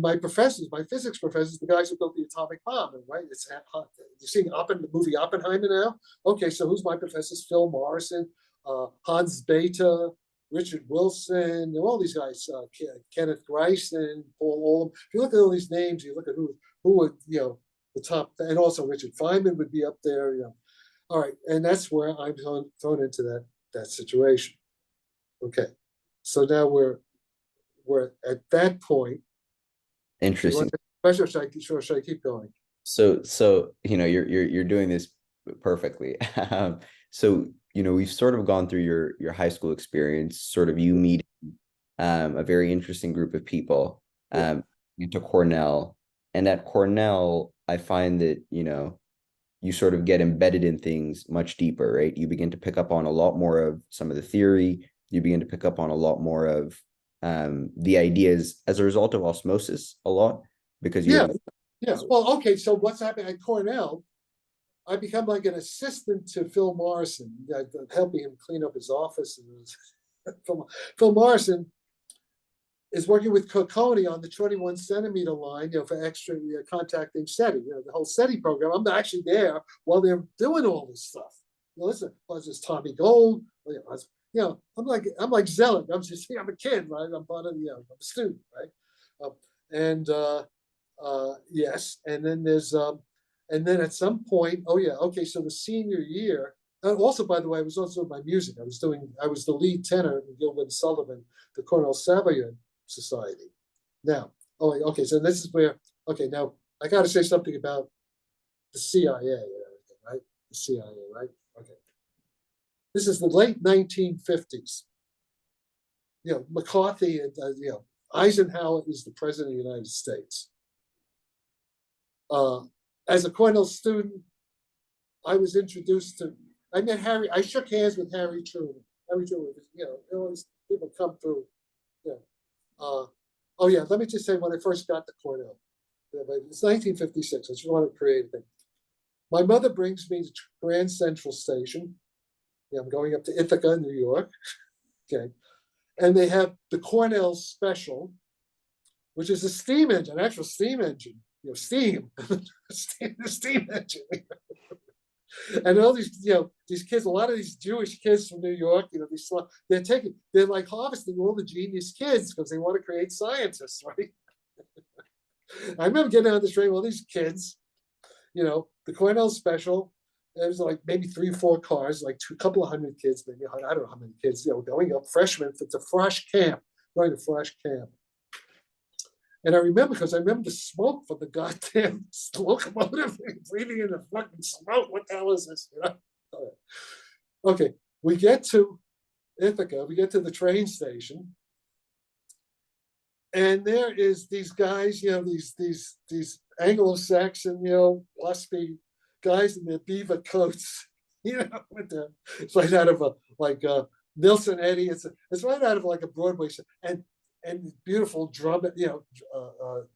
my professors, my physics professors, the guys who built the atomic bomb, right? You're seeing the movie Oppenheimer now. Okay, so who's my professors? Phil Morrison, Hans Bethe, Richard Wilson, all these guys, Kenneth Greisen, Paul Olam. If you look at all these names, you look at who would, the top, and also Richard Feynman would be up there, All right, and that's where I'm thrown into that situation. Okay, so now we're at that point. Interesting. Should I keep going? So you're doing this perfectly. So we've sort of gone through your high school experience, sort of you meeting a very interesting group of people into Cornell, and at Cornell, I find that you sort of get embedded in things much deeper, right? You begin to pick up on a lot more of some of the theory. You begin to pick up on a lot more of the ideas as a result of osmosis a lot, because well, okay, so what's happening at Cornell, I become like an assistant to Phil Morrison, helping him clean up his office. And Phil Morrison is working with Cocconi on the 21 centimeter line, for extra contacting SETI, the whole SETI program. I'm actually there while they're doing all this stuff. Listen, was this Tommy Gold? I'm like Zealot. I'm a kid, right? I'm part of I'm a student, right? Yes, and then there's and then at some point, so the senior year. Also, by the way, I was also my music. I was the lead tenor in Gilbert and Sullivan, the Cornell Savoyard Society. Now, so this is where, now I got to say something about the CIA and everything, right? The CIA, right? Okay. This is the late 1950s. McCarthy and Eisenhower is the president of the United States. As a Cornell student, I was introduced to. I met Harry. I shook hands with Harry Truman. Harry Truman, all these people come through. Let me just say when I first got to Cornell, it's 1956. I just want to create a thing. My mother brings me to Grand Central Station. I'm going up to Ithaca, New York. Okay, and they have the Cornell Special, which is a steam engine, an actual steam engine. Steam, steam engine. And all these kids, a lot of these Jewish kids from New York, they're like harvesting all the genius kids because they want to create scientists, right? I remember getting on the train with all these kids, the Cornell Special. There was like maybe 3 or 4 cars, like a couple of hundred kids, maybe I don't know how many kids, going up freshmen to Frosh Camp, going to Frosh Camp. And I remember the smoke from the goddamn locomotive, breathing in the fucking smoke. What the hell is this? Okay, we get to Ithaca, we get to the train station, and there is these guys, these Anglo-Saxon, waspy guys in their beaver coats, it's right out of Nilsson Eddy. It's right out of like a Broadway show. And beautiful drum,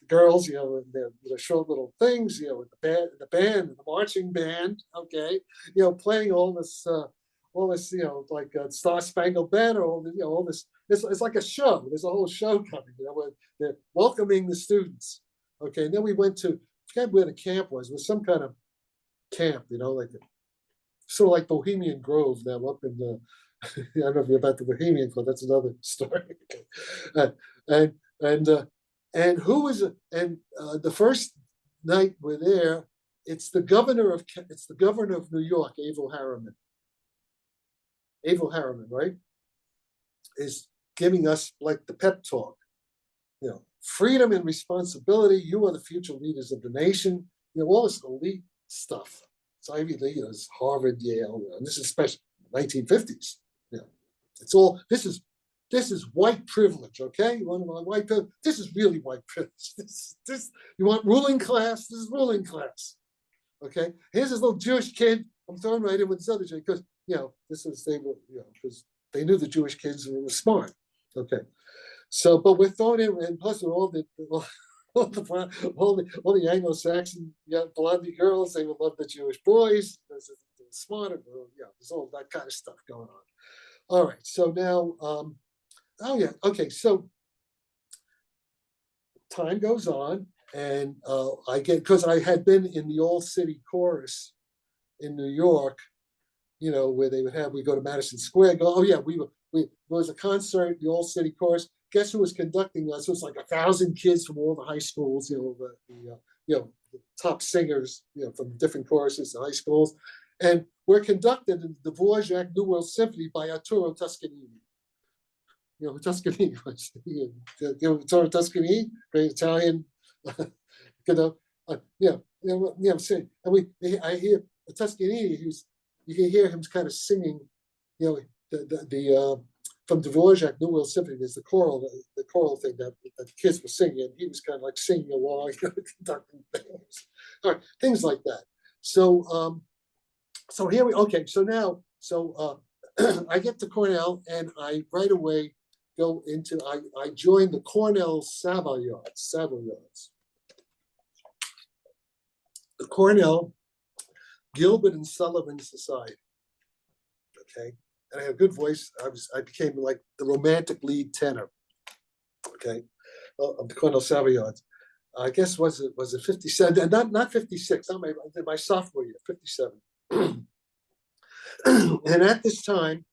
girls, with their short little things, with the band, the marching band, playing all this, Star Spangled Banner, all this. It's like a show. There's a whole show coming, where they're welcoming the students. Okay, and then we went to, I forget where the camp was. It was some kind of camp, sort of like Bohemian Grove now up in the. I don't know if you're about the Bohemian Club. That's another story. And who was the night we're there, it's the governor of New York, Averell Harriman, right? Is giving us like the pep talk, freedom and responsibility. You are the future leaders of the nation. All this elite stuff. It's Ivy League, it's Harvard, Yale. And this is especially 1950s. It's all this is white privilege. Okay, you want white privilege? This is really white privilege. This you want ruling class? This is ruling class. Okay, here's this little Jewish kid. I'm thrown right in with this other kid because this is because they knew the Jewish kids were smart. Okay, so but we're thrown in, and plus with all the Anglo-Saxon blondie girls, they would love the Jewish boys. They're smarter. There's all that kind of stuff going on. All right, so now, so time goes on, and because I had been in the all-city chorus in New York, where they would we go to Madison Square, there was a concert, the all-city chorus. Guess who was conducting us? It was like 1,000 kids from all the high schools, the top singers, from different choruses to high schools. And we're conducted in the Dvorak New World Symphony by Arturo Toscanini. Who Toscanini was? Arturo Toscanini, great Italian. I'm saying, and I hear Toscanini. You can hear him kind of singing, the from Dvorak New World Symphony. There's the choral thing that the kids were singing, and he was kind of like singing along, conducting things, all right, things like that. So here I get to Cornell, and I right away go into I joined the Cornell Savoyards. The Cornell Gilbert and Sullivan Society. Okay, and I had a good voice. I became like the romantic lead tenor. Okay, of the Cornell Savoyards. I guess was it 57? Not 56. My sophomore year, 57. And at this time,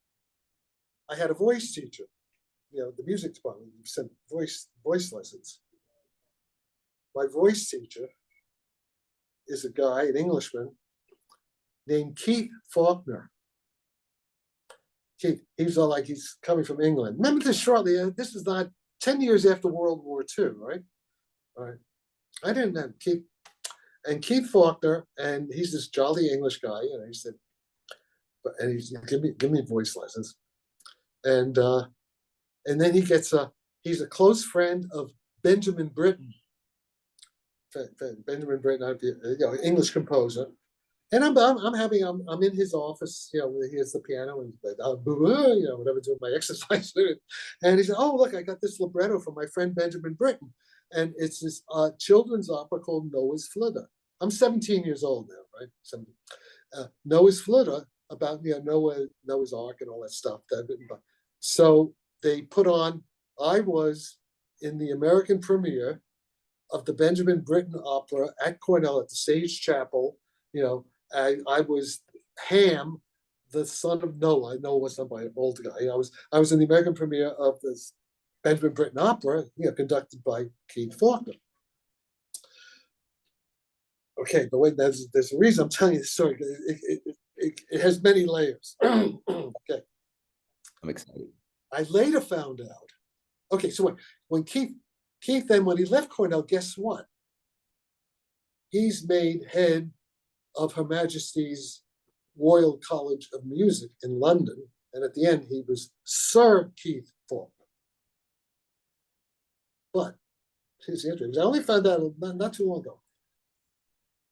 I had a voice teacher. The music department sent voice lessons. My voice teacher is a guy, an Englishman, named Keith Faulkner. Keith, he's coming from England. Remember this shortly. This is not 10 years after World War II, right? All right. I didn't have Keith. And Keith Faulkner, and he's this jolly English guy, and he said, and he's give me voice lessons, and then he's a close friend of Benjamin Britten. Benjamin Britten, English composer, and I'm in his office, he has the piano and whatever, doing my exercise, and he said, "Oh, look, I got this libretto from my friend Benjamin Britten, and it's this children's opera called Noah's Flutter." I'm 17 years old now, right? Noah's Flutter, about Noah's Ark and all that stuff. So they put on. I was in the American premiere of the Benjamin Britten opera at Cornell at the Sage Chapel. I was Ham, the son of Noah. Noah was not my old guy. I was in the American premiere of this Benjamin Britten opera, conducted by Keith Faulkner. Okay, but wait, there's a reason I'm telling you this story. It has many layers. Okay. I'm excited. I later found out. Okay, so when Keith then, when he left Cornell, guess what? He's made head of Her Majesty's Royal College of Music in London, and at the end he was Sir Keith Faulkner. But here's the interesting. I only found out not too long ago.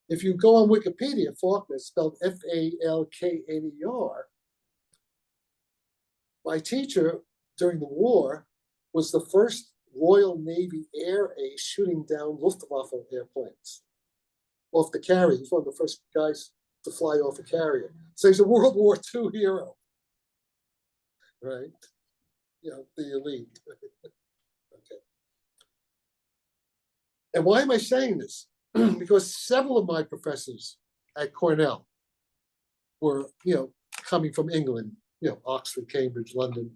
If you go on Wikipedia, Faulkner is spelled Falkner. My teacher during the war was the first Royal Navy air ace shooting down Luftwaffe airplanes off the carrier. He's one of the first guys to fly off a carrier. So he's a World War II hero, right? The elite. Okay. And why am I saying this? Because several of my professors at Cornell were, coming from England, Oxford, Cambridge, London,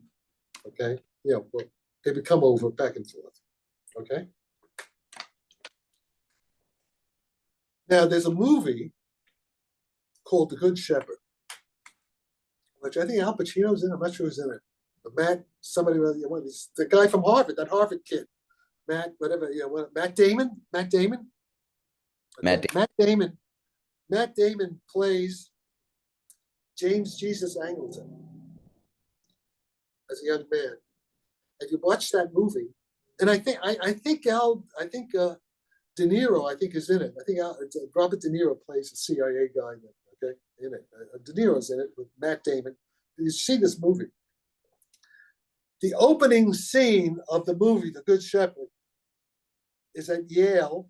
okay? They would come over back and forth, okay? Now, there's a movie called The Good Shepherd, which I think Al Pacino's in. I'm not sure who's in it. But somebody, the guy from Harvard, that Harvard kid, Matt Damon. Matt Damon. Matt Damon plays James Jesus Angleton as a young man. And you watch that movie, and I think De Niro, I think, is in it. I think Robert De Niro plays a CIA guy in it. De Niro's in it with Matt Damon. You see this movie. The opening scene of the movie, The Good Shepherd, is at Yale.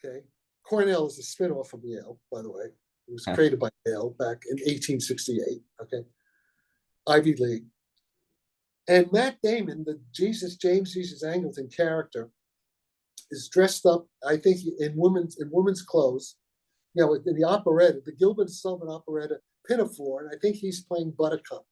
Okay. Cornell is a spinoff from Yale, by the way. It was created by Yale back in 1868. Okay. Ivy League. And Matt Damon, the James Jesus Angleton character, is dressed up, I think, in women's clothes, in the operetta, the Gilbert and Sullivan operetta, Pinafore, and I think he's playing Buttercup.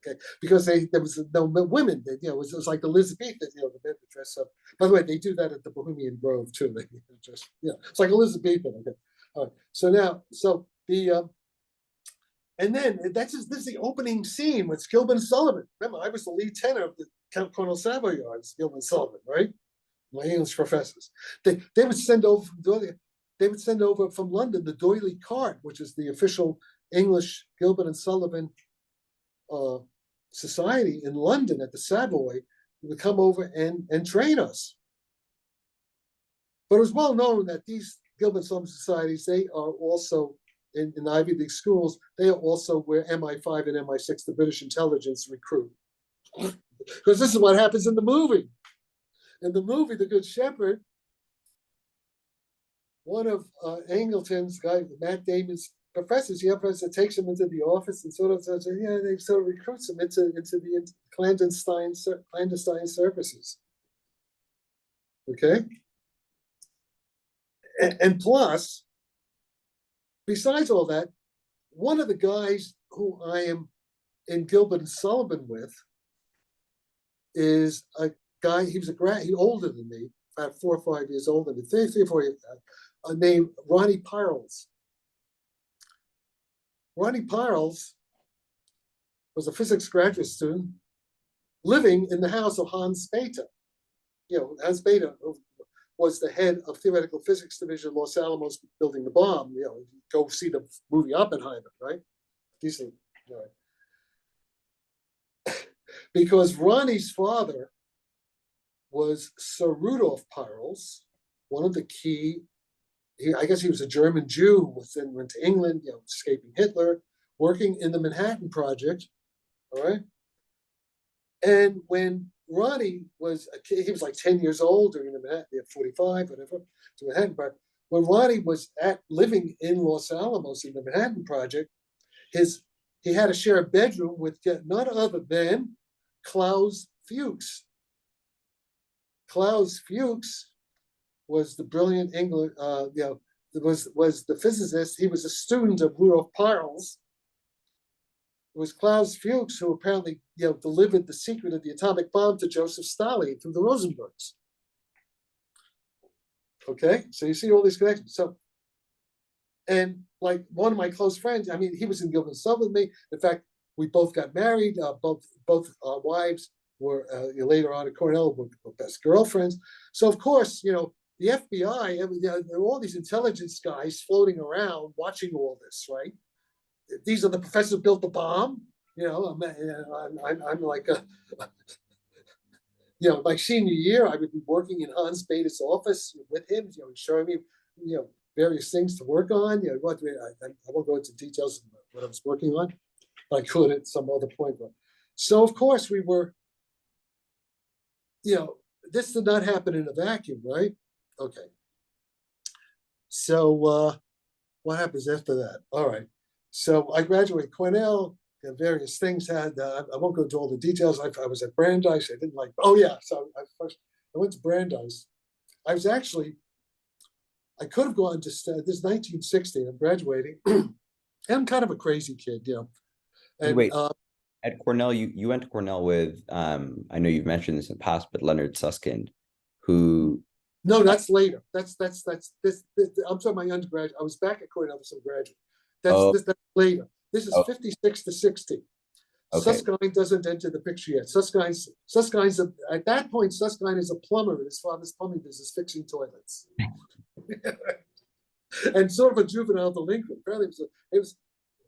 Okay, because there was no women. It was like Elizabethan. The men would dress up. By the way, they do that at the Bohemian Grove too. They just, it's like Elizabethan. Okay, all right. And then this is the opening scene with Gilbert and Sullivan. Remember, I was the lead tenor of the Count Cornell Savoyards, Gilbert and Sullivan, right? My English professors. They would send over from London the doily cart, which is the official English Gilbert and Sullivan society in London at the Savoy. Would come over and train us. But it was well known that these Gilbert and Sullivan societies, they are also in Ivy League schools, they are also where MI5 and MI6, the British intelligence, recruit. Because this is what happens in the movie. In the movie, The Good Shepherd, one of Angleton's guy, Matt Damon's professors, takes him into the office and they sort of recruits him into the clandestine services. Okay? And plus, besides all that, one of the guys who I am in Gilbert and Sullivan with is a guy, he was he older than me, about 4 or 5 years older than me, 3 or 4 years, named Ronnie Pirles. Ronnie Pirles was a physics graduate student living in the house of Hans Bethe. Hans Bethe was the head of theoretical physics division, Los Alamos, building the bomb. Go see the movie Oppenheimer, right? Decent, right? Because Ronnie's father was Sir Rudolf Pirles, one of the key. I guess he was a German Jew who then went to England, escaping Hitler, working in the Manhattan Project. All right. And when Ronnie was a kid, he was like 10 years old during the Manhattan, 45, whatever, to Manhattan. But when Ronnie was living in Los Alamos in the Manhattan Project, he had to share a bedroom with none other than Klaus Fuchs. Klaus Fuchs was the brilliant English, was the physicist. He was a student of Rudolf Pirles. It was Klaus Fuchs who apparently, delivered the secret of the atomic bomb to Joseph Stalin through the Rosenbergs. Okay, so you see all these connections. So, and like one of my close friends, he was in Gilbert and Sullivan with me. In fact, we both got married. Both our wives were later on at Cornell were best girlfriends. So of course, the FBI, there are all these intelligence guys floating around watching all this, right? These are the professors who built the bomb. I'm like, my senior year, I would be working in Hans Bethe's office with him, showing me, various things to work on. I won't go into details of what I was working on. I could at some other point. But so of course we were, this did not happen in a vacuum, right? Okay. So what happens after that? All right. So I graduated Cornell, and various things I won't go into all the details. I was at Brandeis. I didn't like, so I went to Brandeis. I could have gone to, this is 1960, I'm graduating. I'm kind of a crazy kid, And, wait, at Cornell, you went to Cornell with, I know you've mentioned this in the past, but Leonard Susskind, who... No, that's later. That's this. I'm talking my undergraduate. I was back at Cornell as a graduate. That's later. This is 56 to 60. Okay. Susskind doesn't enter the picture yet. Susskind's at that point. Susskind is a plumber in his father's plumbing business, fixing toilets, and sort of a juvenile delinquent. Apparently, it was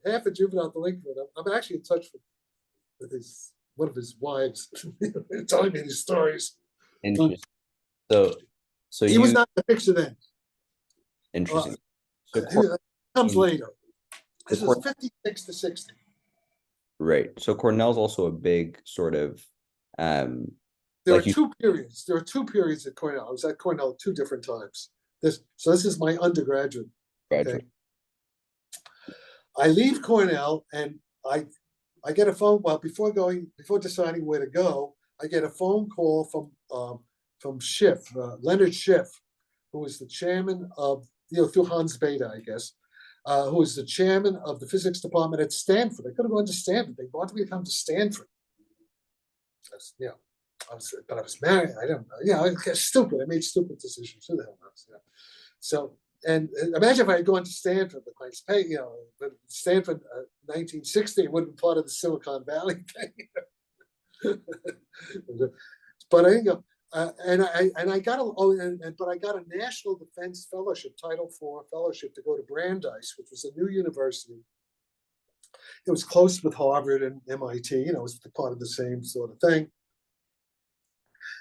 half a juvenile delinquent. I'm actually in touch with one of his wives, telling me these stories. Interesting. So he was not in the picture then. Interesting. Comes later. This is 56 to 60. Right. So Cornell's also a big sort of there are two periods. There are two periods at Cornell. I was at Cornell 2 different times. This is my undergraduate. Okay. I leave Cornell and I get a phone. Well, before deciding where to go, I get a phone call from Schiff, Leonard Schiff, who was the chairman of, through Hans Bethe, I guess, who was the chairman of the physics department at Stanford. They could have gone to Stanford. They wanted me to come to Stanford. But I was married. I don't know. I was stupid. I made stupid decisions. Who the hell knows? So, and imagine if I had gone to Stanford, but Stanford, 1960, it would have been part of the Silicon Valley thing. But I didn't go. I got a National Defense Fellowship, Title IV fellowship, to go to Brandeis, which was a new university. It was close with Harvard and MIT. It was part of the same sort of thing.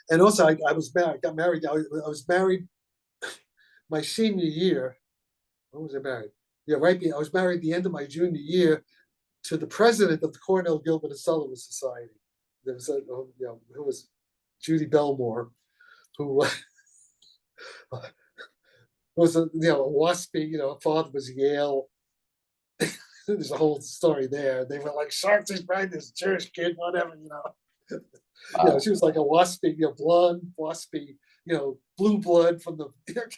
And also, I was married. I got married. I was married my senior year. When was I married? Yeah, right. I was married at the end of my junior year to the president of the Cornell, Gilbert, and Sullivan Society. There was who was Judy Belmore, who was a waspy. Father was Yale. There's a whole story there. They were like, Sharks is right, this Jewish kid, whatever. She was like a waspy, blonde, waspy, blue blood from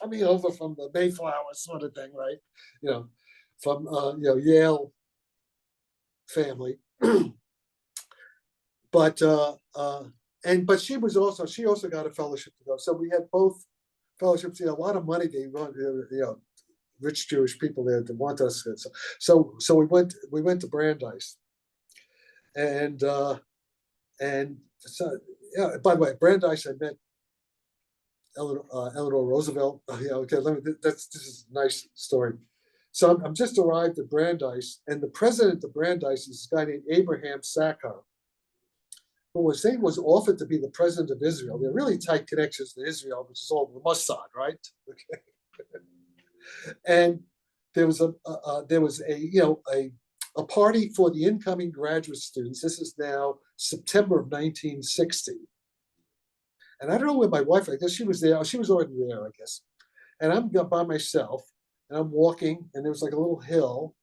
coming over from the Mayflower sort of thing, right? From Yale family. But she also got a fellowship to go. So we had both fellowships. A lot of money they run. Rich Jewish people there to want us. So we went to Brandeis, and so by the way, Brandeis, I met Eleanor Roosevelt. This is a nice story. So I'm just arrived at Brandeis, and the president of Brandeis is a guy named Abraham Sackar, who was offered to be the president of Israel. They're really tight connections to Israel, which is all the Mossad, right? Okay. And there was a party for the incoming graduate students. This is now September of 1960. And I don't know where my wife, I guess she was there. She was already there, I guess. And I'm by myself, and I'm walking, and there was like a little hill.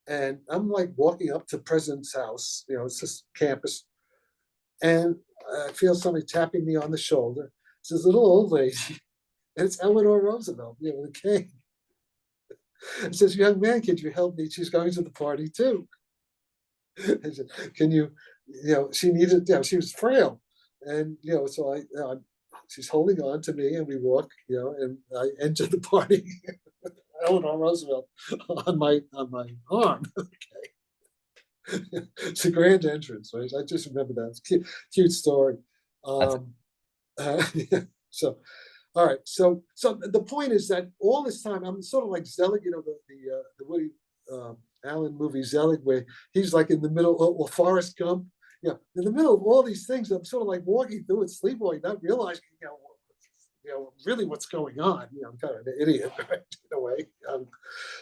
And I'm like walking up to the president's house. It's this campus. And I feel somebody tapping me on the shoulder. It's this little old lady. And it's Eleanor Roosevelt, the king. It says, young man, could you help me? She's going to the party too. I said, can you, she needed, she was frail. And, so she's holding on to me, and we walk, and I enter the party. Eleanor Roosevelt on my arm. Okay. It's a grand entrance, right? I just remember that. It's a cute story. So, all right. So the point is that all this time I'm sort of like Zelig, the Woody Allen movie Zelig, where he's like in the middle, or Forrest Gump. In the middle of all these things, I'm sort of like walking through it, sleepwalking, not realizing, really what's going on. I'm kind of an idiot, right? In a way.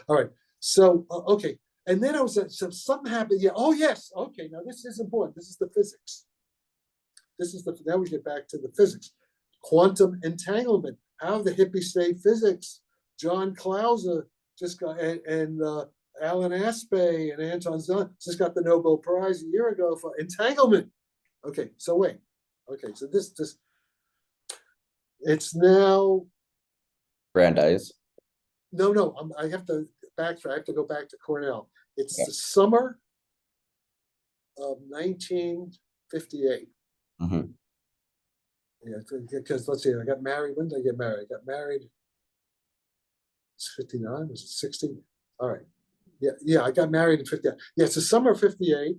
All right. So okay. And then something happened. Yeah. Oh yes. Okay. Now this is important. This is the physics. Now we get back to the physics. Quantum entanglement. How the hippies say physics. John Clauser just got, and Alan Aspey and Anton Zahn just got the Nobel Prize a year ago for entanglement. Okay. So wait. Okay. So this it's now Brandeis. No. I have to backtrack. I have to go back to Cornell. It's the summer of 1958. Mm-hmm. Yeah, because let's see, I got married. When did I get married? I got married. It's 59. Was it 60? All right. Yeah. I got married in 58. Yeah, it's the summer of 58.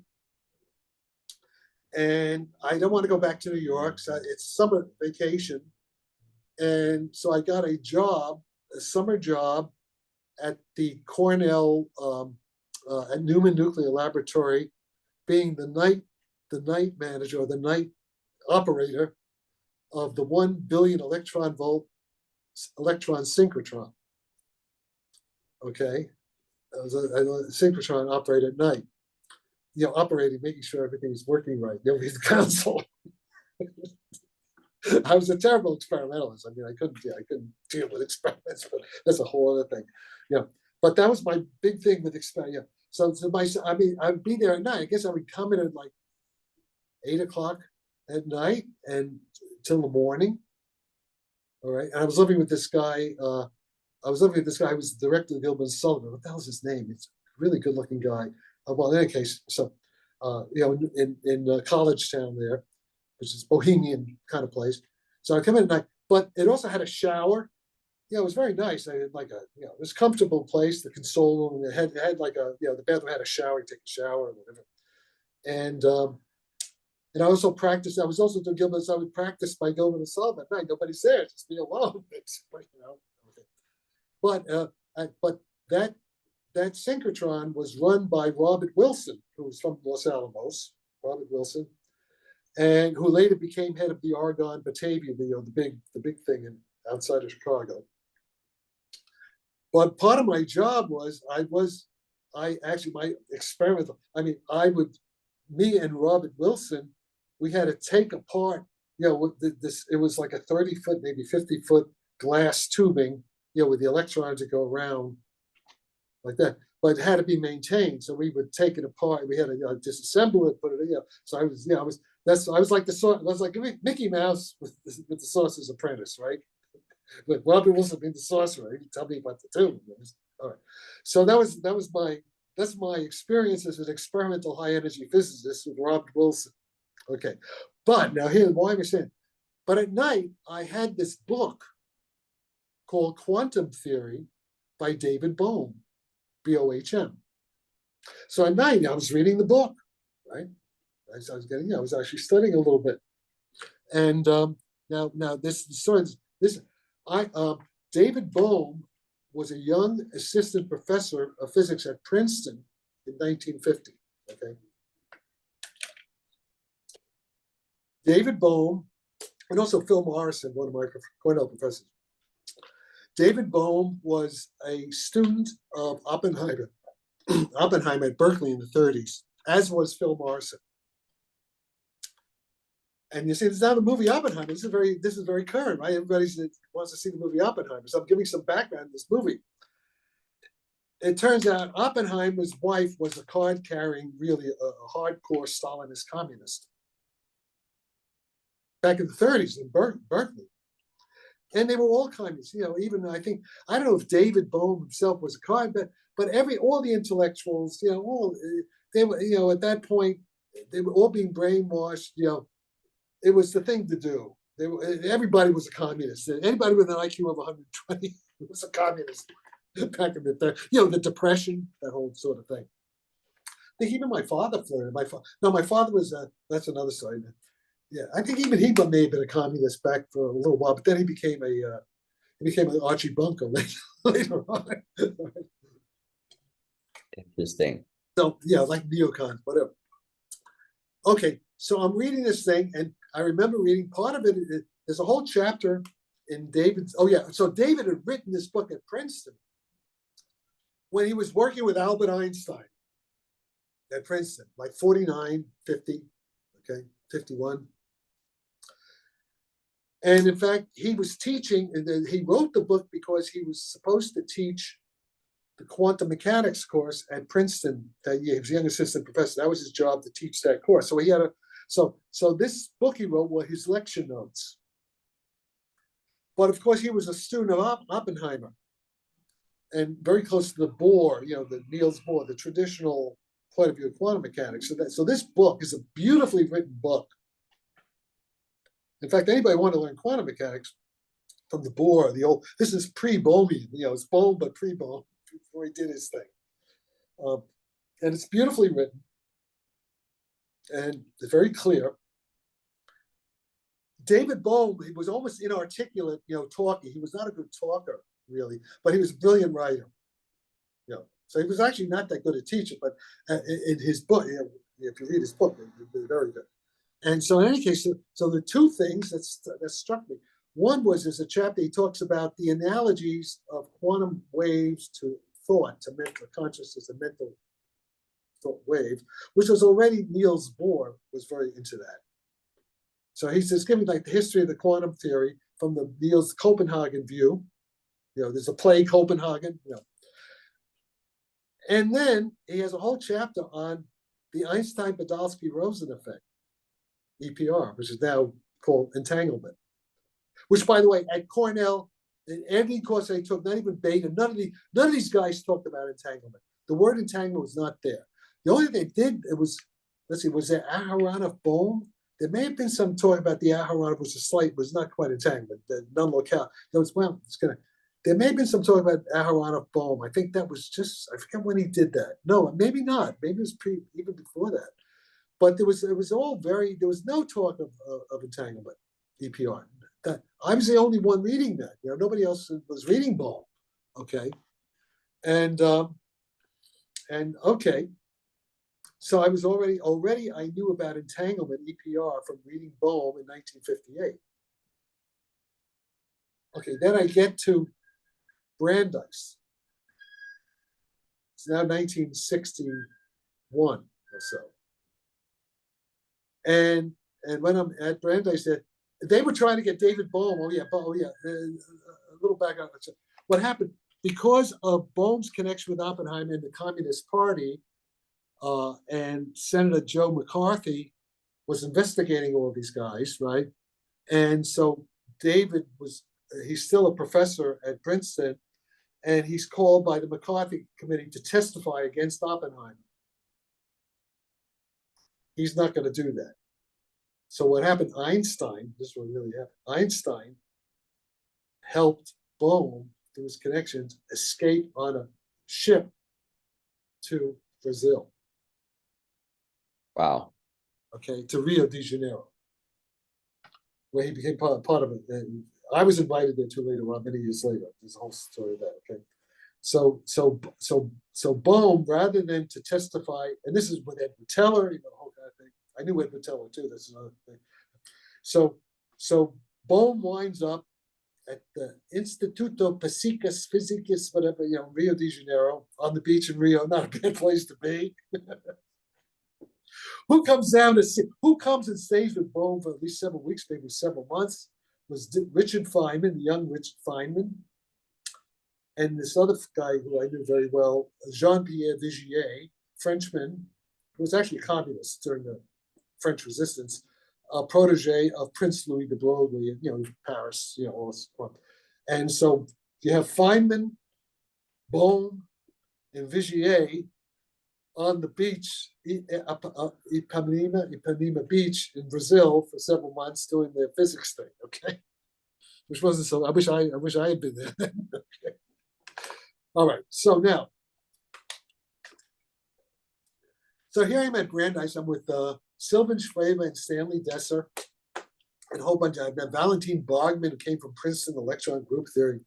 And I don't want to go back to New York. So it's summer vacation. And so I got a job, a summer job at the Cornell at Newman Nuclear Laboratory, being the night manager or the night operator of the 1 billion electron volt electron synchrotron. Okay, I was a synchrotron operator at night. Operating, making sure everything was working right. The console. I was a terrible experimentalist. I mean, I couldn't deal with experiments, but that's a whole other thing. But that was my big thing with experiment. So I'd be there at night. I guess I would come in at like 8 o'clock at night and till the morning. All right, and I was living with this guy. Who was the director of Gilbert and Sullivan. What the hell's his name? It's a really good-looking guy. Well, in any case, so in college town there, which is bohemian kind of place. So I come in at night, but it also had a shower. It was very nice. I had like it was a comfortable place. The console room, it had like the bathroom had a shower. You take a shower or whatever. And I also practiced. I was also doing Gilbert, so I would practice by Gilbert and Sullivan at night. Nobody's there, just me alone. But that synchrotron was run by Robert Wilson, who was from Los Alamos, Robert Wilson, and who later became head of the Argonne Batavia, the big thing outside of Chicago. But part of my job was my experimental. I mean, me and Robert Wilson, we had to take apart. It was like a 30-foot, maybe 50-foot glass tubing, with the electrons that go around like that. But it had to be maintained, so we would take it apart. We had to disassemble it, put it in. So I was like Mickey Mouse with the Sorcerer's Apprentice, right? But Robert Wilson being the sorcerer, he tell me what to do. All right. So that's my experience as an experimental high energy physicist with Robert Wilson. Okay, but now here, why am I saying? But at night, I had this book called Quantum Theory by David Bohm, Bohm. So at night, I was reading the book, right? I was actually studying a little bit. And now David Bohm was a young assistant professor of physics at Princeton in 1950. Okay. David Bohm, and also Phil Morrison, one of my Cornell professors. David Bohm was a student of Oppenheimer at Berkeley in the 30s, as was Phil Morrison. And you see, there's now the movie Oppenheimer. This is very current, right? Everybody wants to see the movie Oppenheimer. So I'm giving some background in this movie. It turns out Oppenheimer's wife was a card-carrying, really a hardcore Stalinist communist back in the 30s in Berkeley. And they were all communists, even I don't know if David Bohm himself was a card, but all the intellectuals, they were, at that point, they were all being brainwashed, it was the thing to do. Everybody was a communist. Anybody with an IQ of 120 was a communist back in the Depression, that whole sort of thing. I think even my father flirted. My father was, that's another story. Yeah, I think even he may have been a communist back for a little while, but then he became an Archie Bunker later on. Interesting. So yeah, like neocons, whatever. Okay, so I'm reading this thing, and I remember reading part of it. There's a whole chapter in David's. Oh yeah, so David had written this book at Princeton when he was working with Albert Einstein at Princeton, like 49, 50, okay, 51. And in fact, he was teaching, and he wrote the book because he was supposed to teach the quantum mechanics course at Princeton that year. He was a young assistant professor. That was his job, to teach that course. So he had so this book he wrote were his lecture notes. But of course, he was a student of Oppenheimer, and very close to the Bohr, the Niels Bohr, the traditional point of view of quantum mechanics. So this book is a beautifully written book. In fact, anybody want to learn quantum mechanics from the Bohr, this is pre-Bohmian, it's Bohm, but pre-Bohm, before he did his thing. And it's beautifully written, and it's very clear. David Bohm, he was almost inarticulate, talking. He was not a good talker, really, but he was a brilliant writer. So he was actually not that good a teacher, but in his book, if you read his book, it's very good. And so in any case, so the two things that struck me, one was there's a chapter he talks about the analogies of quantum waves to thought, to mental consciousness, and mental thought wave, which was already Niels Bohr was very into that. So he says, give me like the history of the quantum theory from the Niels Copenhagen view. There's a play, Copenhagen. And then he has a whole chapter on the Einstein-Podolsky-Rosen effect, EPR, which is now called entanglement. Which, by the way, at Cornell, in every course I took, not even Beta, none of these guys talked about entanglement. The word entanglement was not there. The only thing they did, was there Aharonov-Bohm? There may have been some talk about the Aharonov, was not quite entanglement, the non-locale. There may have been some talk about Aharonov-Bohm. I think that was I forget when he did that. No, maybe not. Maybe it was even before that. But there was no talk of entanglement, EPR. I was the only one reading that. Nobody else was reading Bohm. Okay. And okay. So I was already I knew about entanglement, EPR, from reading Bohm in 1958. Okay, then I get to Brandeis. It's now 1961 or so. And when I'm at Brandeis, they were trying to get David Bohm. A little background. What happened, because of Bohm's connection with Oppenheimer and the Communist Party, and Senator Joe McCarthy was investigating all these guys, right? And so David he's still a professor at Princeton, and he's called by the McCarthy committee to testify against Oppenheimer. He's not going to do that. So what happened, Einstein, this is what really happened, Einstein helped Bohm, through his connections, escape on a ship to Brazil. Wow. Okay, to Rio de Janeiro, where he became part of it. And I was invited there too later on, many years later. There's a whole story of that. Okay, so Bohm, rather than to testify, and this is with Edward Teller, the whole kind of thing. I knew Edward Teller too. That's another thing. So Bohm winds up at the Instituto Psíquicas Físicas, whatever, Rio de Janeiro, on the beach in Rio. Not a bad place to be. Who comes and stays with Bohm for at least several weeks, maybe several months, was Richard Feynman, the young Richard Feynman, and this other guy who I knew very well, Jean-Pierre Vigier, Frenchman, who was actually a communist during the French resistance, a protege of Prince Louis de Broglie, Paris, all this stuff. And so you have Feynman, Bohm, and Vigier on the beach, Ipanema Beach in Brazil for several months doing their physics thing. Okay, which wasn't so. I wish I had been there. Okay. All right. So now, here I'm at Brandeis. I'm with Sylvan Schweba and Stanley Desser, and a whole bunch. I've met Valentin Bogman, who came from Princeton, electron group theory.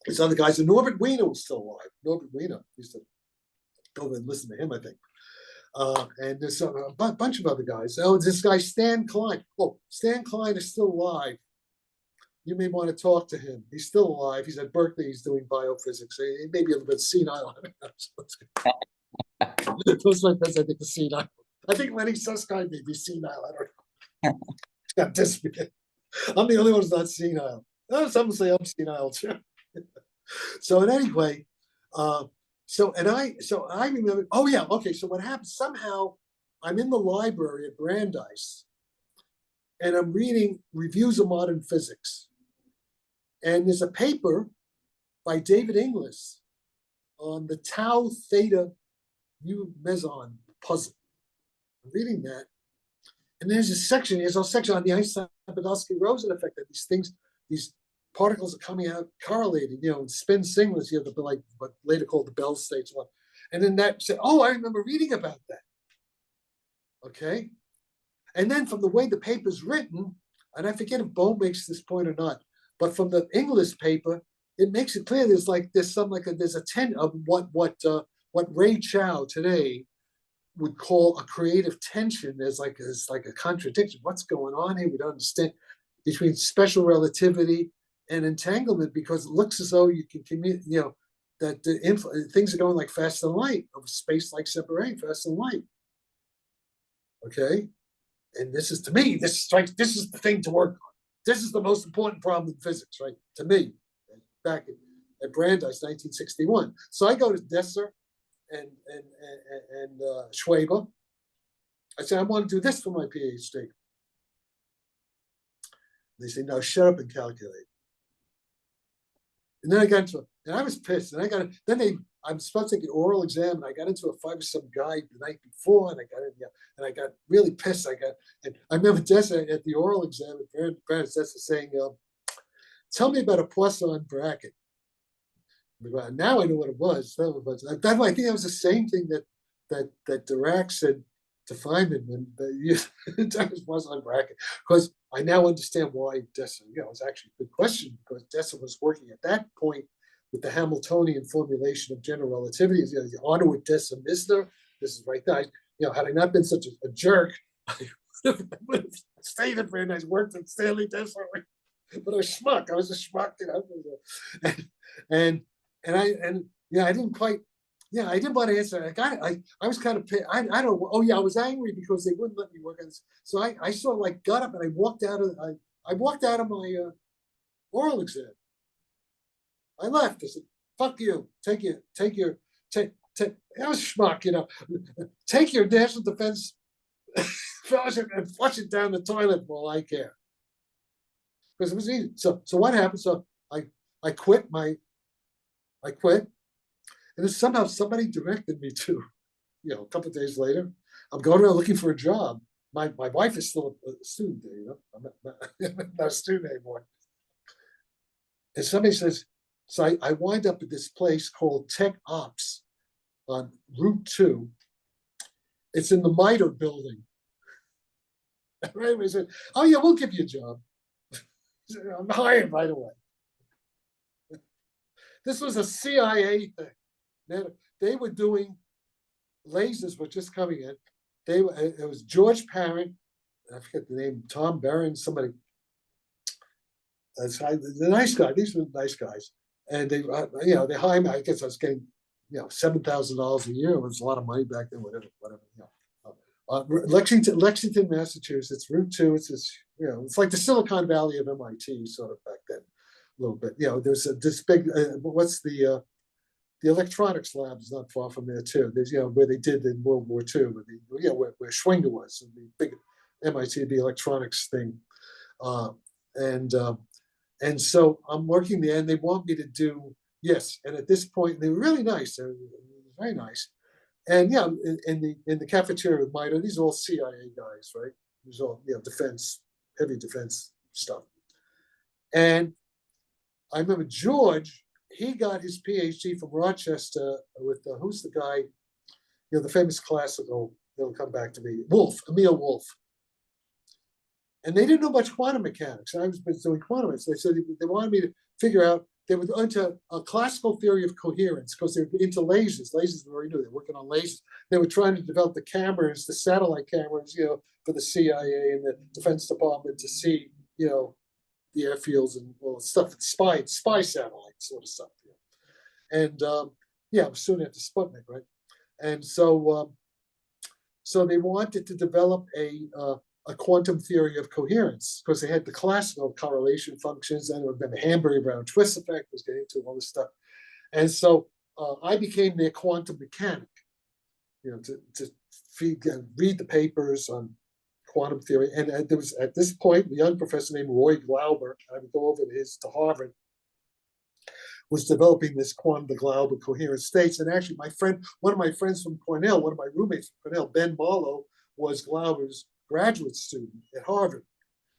These other guys, and Norbert Wiener was still alive. Norbert Wiener used to go and listen to him, I think. And there's a bunch of other guys. Oh, this guy, Stan Klein. Oh, Stan Klein is still alive. You may want to talk to him. He's still alive. He's at Berkeley. He's doing biophysics. He may be a little bit senile. Those my friends, I think, the senile. I think Lenny Susskind may be senile. I don't know. Got disappeared. I'm the only one who's not senile. Some say I'm senile too. So in any way, so I remember, oh yeah, okay, so what happened, somehow I'm in the library at Brandeis and I'm reading Reviews of Modern Physics. And there's a paper by David Inglis on the tau theta mu meson puzzle. I'm reading that. And there's a section on the Einstein-Podolsky-Rosen effect, that these particles are coming out correlated, in spin singlets, like what later called the Bell states one. And then that said, oh, I remember reading about that. Okay. And then from the way the paper's written, and I forget if Bong makes this point or not, but from the English paper, it makes it clear there's a tent of what Ray Chow today would call a creative tension. There's like a contradiction. What's going on here? We don't understand, between special relativity and entanglement, because it looks as though you can that things are going like faster than light, of space like separating faster than light. Okay, and this is, to me, this is the thing to work on. This is the most important problem in physics, right? To me, back at Brandeis, 1961. So I go to Desser and Schwaber. I said, I want to do this for my PhD. They say, no, shut up and calculate. And then I got into it, and I was pissed. And I'm supposed to take an oral exam, and I got into a fight with some guy the night before, and I got really pissed. And I remember Dessa at the oral exam at Brandeis, Dessa saying, tell me about a Poisson bracket. Now I know what it was. I think that was the same thing that Dirac said to Feynman when that was Poisson bracket. Because I now understand why Dessa, it was actually a good question, because Dessa was working at that point with the Hamiltonian formulation of general relativity. The honor with Dessa Misner. This is right there. Had I not been such a jerk, I would have stayed at Brandeis, worked at Stanley Dessa. But I was a schmuck, I didn't quite. I didn't want to answer. I was kind of pissed. I don't know. Oh yeah, I was angry because they wouldn't let me work on this. So I sort of like got up and I walked out of my oral exam. I left. I said, "Fuck you. Take your. I was schmuck, Take your national defense fellowship and flush it down the toilet for all I care." Because it was easy. So what happened? So I quit. I quit. And then somehow somebody directed me to, a couple of days later, I'm going around looking for a job. My wife is still a student there, I'm not a student anymore. And somebody says, so I wind up at this place called Tech Ops on Route 2. It's in the MITRE building. Right? We said, oh yeah, we'll give you a job. I'm hired right away. This was a CIA thing. They were doing, lasers were just coming in. It was George Parent, I forget the name, Tom Barron, somebody. The nice guy. These were nice guys, and they hired me. I guess I was getting, $7,000 a year. It was a lot of money back then. Whatever. Lexington, Massachusetts, Route 2. It's like the Silicon Valley of MIT, sort of back then, a little bit. There's this big. What's the electronics lab is not far from there too. There's where they did in World War II, where Schwinger was, and the big MIT, the electronics thing, and so I'm working there, and they want me to do and at this point they were really nice. They were very nice, and in the cafeteria with MITRE, these are all CIA guys, right? These are all defense, heavy defense stuff, and I remember George. He got his PhD from Rochester with who's the guy, the famous classical. It'll come back to me. Emil Wolf. And they didn't know much quantum mechanics. I was doing quantum mechanics. They said they wanted me to figure out. They were into a classical theory of coherence because they were into lasers. Lasers we already knew. They're working on lasers. They were trying to develop the cameras, the satellite cameras, for the CIA and the Defense Department to see, the airfields and stuff, spy satellites sort of stuff. And it was soon after Sputnik, right? And so they wanted to develop a quantum theory of coherence because they had the classical correlation functions, and then the Hamburg-Brown twist effect was getting into all this stuff. And so I became their quantum mechanic, to read the papers on quantum theory. And there was, at this point, a young professor named Roy Glauber, I would go over to Harvard, was developing this the Glauber coherent states. And actually one of my friends from Cornell, one of my roommates from Cornell, Ben Marlowe, was Glauber's graduate student at Harvard.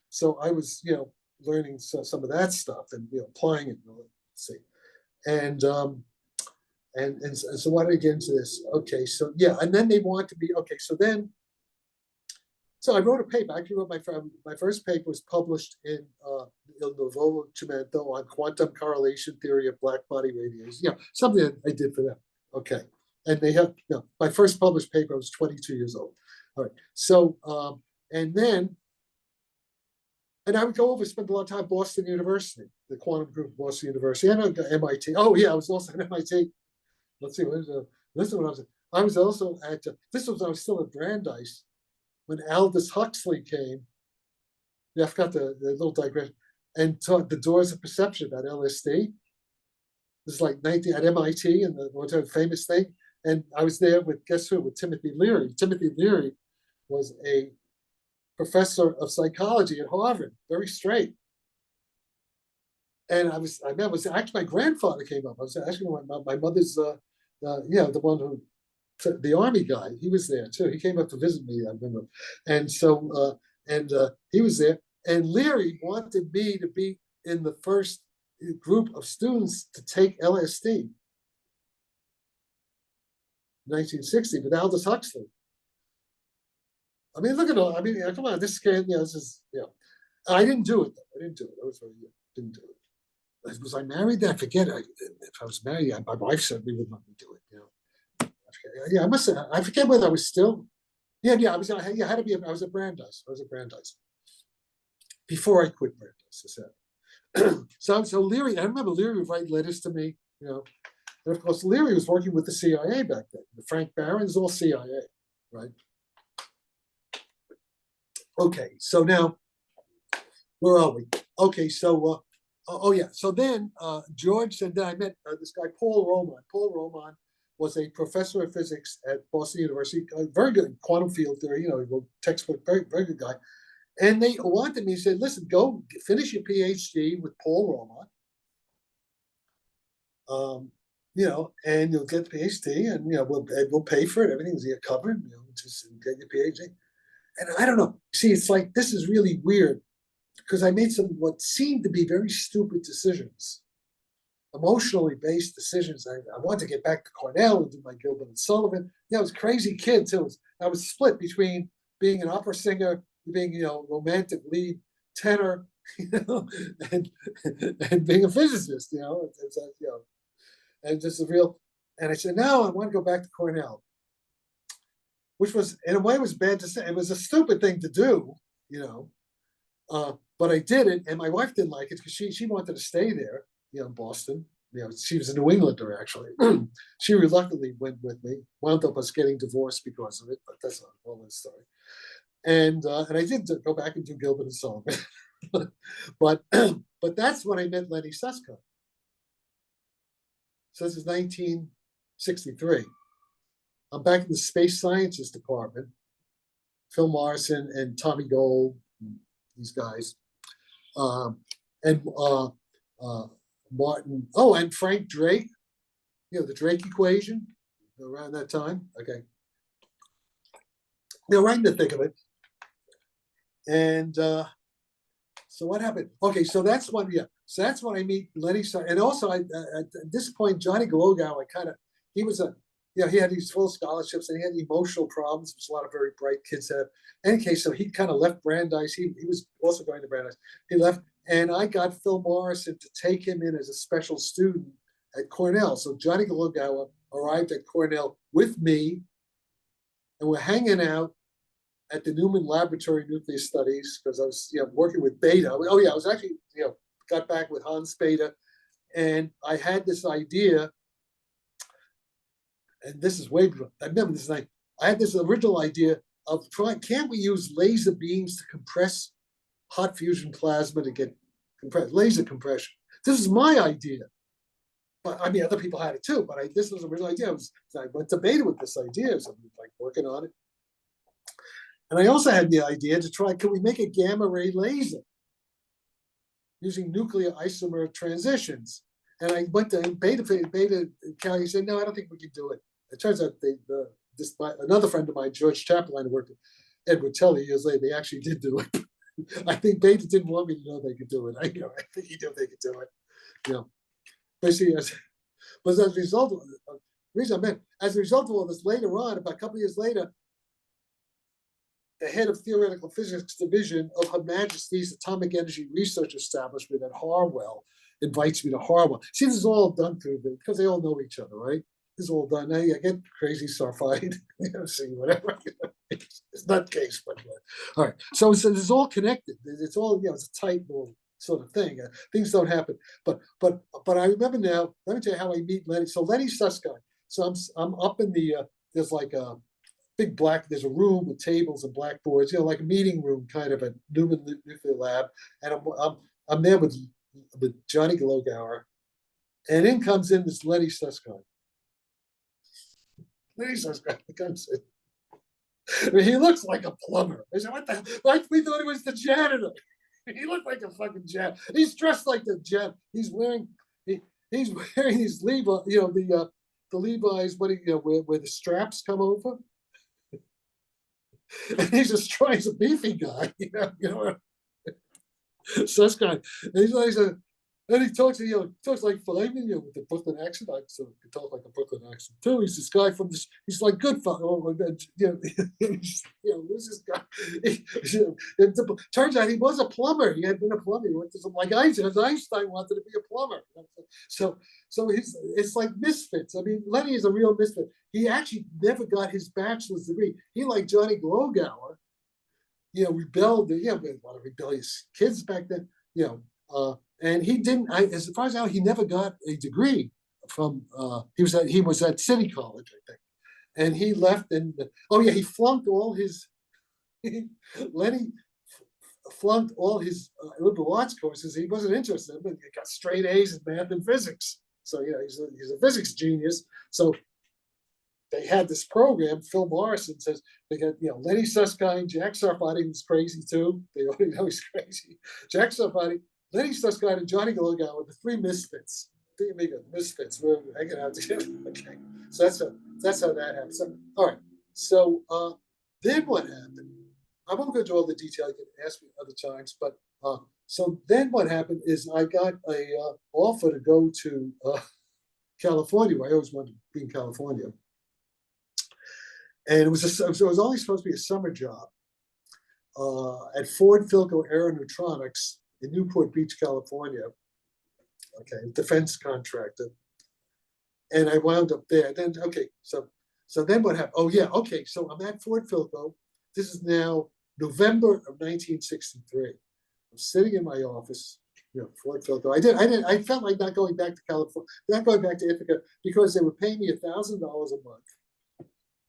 So I was, learning some of that stuff and, applying it. Let's see. And so why did I get into this? Okay, so yeah, and then they want to be, okay, so I wrote a paper. I actually wrote my first paper was published in Il Nuovo Commento on quantum correlation theory of black body radiation. Something that I did for them. Okay. And they have, my first published paper, I was 22 years old. All right. So, and I would go over, spend a lot of time at Boston University, the quantum group of Boston University, and MIT. Oh, yeah, I was also at MIT. Let's see, this is what I was also at, I was still at Brandeis when Aldous Huxley came. Yeah, I forgot the little digression, and taught the doors of perception about LSD. This is like 19 at MIT, and the one famous thing. And I was there with, guess who? With Timothy Leary. Timothy Leary was a professor of psychology at Harvard, very straight. And I met, was actually my grandfather came up. I was actually my mother's, the one who, the army guy, he was there too. He came up to visit me, I remember. And so, he was there. And Leary wanted me to be in the first group of students to take LSD. 1960 with Aldous Huxley. I mean, look at all. I mean, come on, this is this is I didn't do it though. I didn't do it. I was didn't do it. Was I married? I forget. If I was married, my wife certainly would let me do it. Yeah, I must say, I forget whether I was still. I was. I had to be. I was at Brandeis. Before I quit Brandeis. I said. So Leary. I remember Leary would write letters to me. And of course, Leary was working with the CIA back then. The Frank Barron's all CIA, right? Okay, so now, where are we? Okay, so, so then George, and then I met this guy, Paul Roman. Paul Roman was a professor of physics at Boston University, very good in quantum field theory, textbook, very, very good guy. And they wanted me, said, listen, go finish your PhD with Paul Roman. And you'll get the PhD, and we'll pay for it. Everything's covered. Just get your PhD. And I don't know. See, it's like this is really weird because I made some what seemed to be very stupid decisions, emotionally based decisions. I wanted to get back to Cornell and do my Gilbert and Sullivan. I was a crazy kid too. I was split between being an opera singer, being romantic lead tenor, and being a physicist. And just a real, and I said, no, I want to go back to Cornell, which was, in a way, was bad to say. It was a stupid thing to do, but I did it, and my wife didn't like it because she wanted to stay there, in Boston. She was a New Englander, actually. She reluctantly went with me, wound up us getting divorced because of it, but that's not a whole other story. And I did go back and do Gilbert and Sullivan. but that's when I met Lenny Susskind. So this is 1963. I'm back in the space sciences department. Phil Morrison and Tommy Gold, these guys, and Martin. Oh, and Frank Drake. The Drake equation around that time. Okay. Right in the thick of it. And so what happened? Okay, so that's when So that's when I meet Lenny. And also, at this point, Johnny Gologow, he was he had these full scholarships and he had emotional problems, which a lot of very bright kids have. In any case, so he kind of left Brandeis. He was also going to Brandeis. He left, and I got Phil Morrison to take him in as a special student at Cornell. So Johnny Gologow arrived at Cornell with me, and we're hanging out at the Newman Laboratory of Nuclear Studies because I was working with Beta. I was actually got back with Hans Beta, and I had this idea, and this is way before, I remember this night, I had this original idea of can't we use laser beams to compress hot fusion plasma to get laser compression? This is my idea. But I mean, other people had it too, but this was the original idea. I went to Beta with this idea, so I was working on it. And I also had the idea to try, can we make a gamma ray laser using nuclear isomer transitions? And I went to Beta Cali, said, no, I don't think we can do it. It turns out another friend of mine, George Chapelain, worked with, Ed would tell me years later, they actually did do it. I think Beta didn't want me to know they could do it. I think he knew they could do it. Basically, but as a result of the reason I meant, as a result of all this, later on, about a couple of years later, the head of theoretical physics division of Her Majesty's Atomic Energy Research Establishment at Harwell invites me to Harwell. See, this is all done through because they all know each other, right? This is all done. Now I get crazy Sarfatti, see, whatever. It's not the case, but all right. So this is all connected. It's all, it's a tight little sort of thing. Things don't happen. But I remember now, let me tell you how I meet Lenny. So Lenny Susskind. So I'm up in the, there's like a big there's a room with tables and blackboards, like a meeting room kind of at Newman Nuclear Lab. And I'm there with Johnny Glogauer. And in comes in this Lenny Susskind. Lenny Susskind comes in. I mean, he looks like a plumber. I said, what the? Like we thought he was the janitor. He looked like a fucking janitor. He's dressed like the janitor. He's wearing these Levi's, the Levi's, where the straps come over. And he's just trying, he's a beefy guy, Susskind. And he's like, and he talks, talks like fine, with the Brooklyn accent. I sort of can talk like a Brooklyn accent too. He's this guy from this. He's like good fun. Who's this guy? Turns out he was a plumber. He had been a plumber. He went to something like Einstein. Einstein wanted to be a plumber. So it's like misfits. I mean, Lenny is a real misfit. He actually never got his bachelor's degree. He, like Johnny Glogauer, rebelled. We had a lot of rebellious kids back then. And he didn't. As far as I know, he never got a degree from. He was at City College, I think, and he left. And he flunked all his. Lenny flunked all his liberal arts courses. He wasn't interested, but he got straight A's in math and physics. So he's a physics genius. So they had this program. Phil Morrison says they got Lenny Susskind, Jacques Sarfatti, who's crazy too. They already know he's crazy. Jacques Sarfatti, Lenny Susskind, and Johnny Glogauer, the three misfits. Three amigo misfits. We're hanging out together. Okay, so that's how that happened. So, all right. So then what happened? I won't go into all the detail. You can ask me other times. But so then what happened is I got a offer to go to California. Where I always wanted to be in California. And it was only supposed to be a summer job at Ford Philco Aeronutronics in Newport Beach, California. Okay, defense contractor. And I wound up there. Then so then what happened? Oh yeah, okay. So I'm at Ford Philco. This is now November of 1963. I'm sitting in my office, Ford Philco. I felt like not going back to California, not going back to Ithaca, because they were paying me $1,000 a month.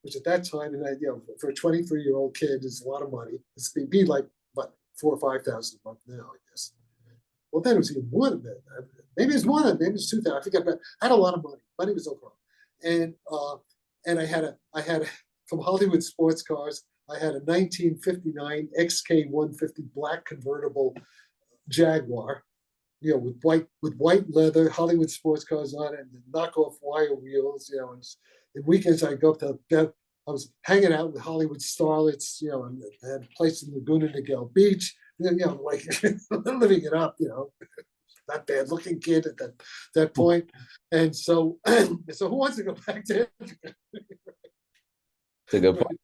Which at that time, and for a 23-year-old kid, is a lot of money. It's be like what, $4,000 or $5,000 a month now, I guess. Well, then it was even more than that. Maybe it's more than that. Maybe it's $2,000. I forget. But I had a lot of money. Money was no problem. And I had from Hollywood Sports Cars. I had a 1959 XK150 black convertible Jaguar, with white leather, Hollywood Sports Cars on it, and knockoff wire wheels, and weekends I go up to I was hanging out with Hollywood starlets, and I had a place in Laguna Niguel Beach, like living it up, not bad looking kid at that point. And so who wants to go back to it? It's a good point.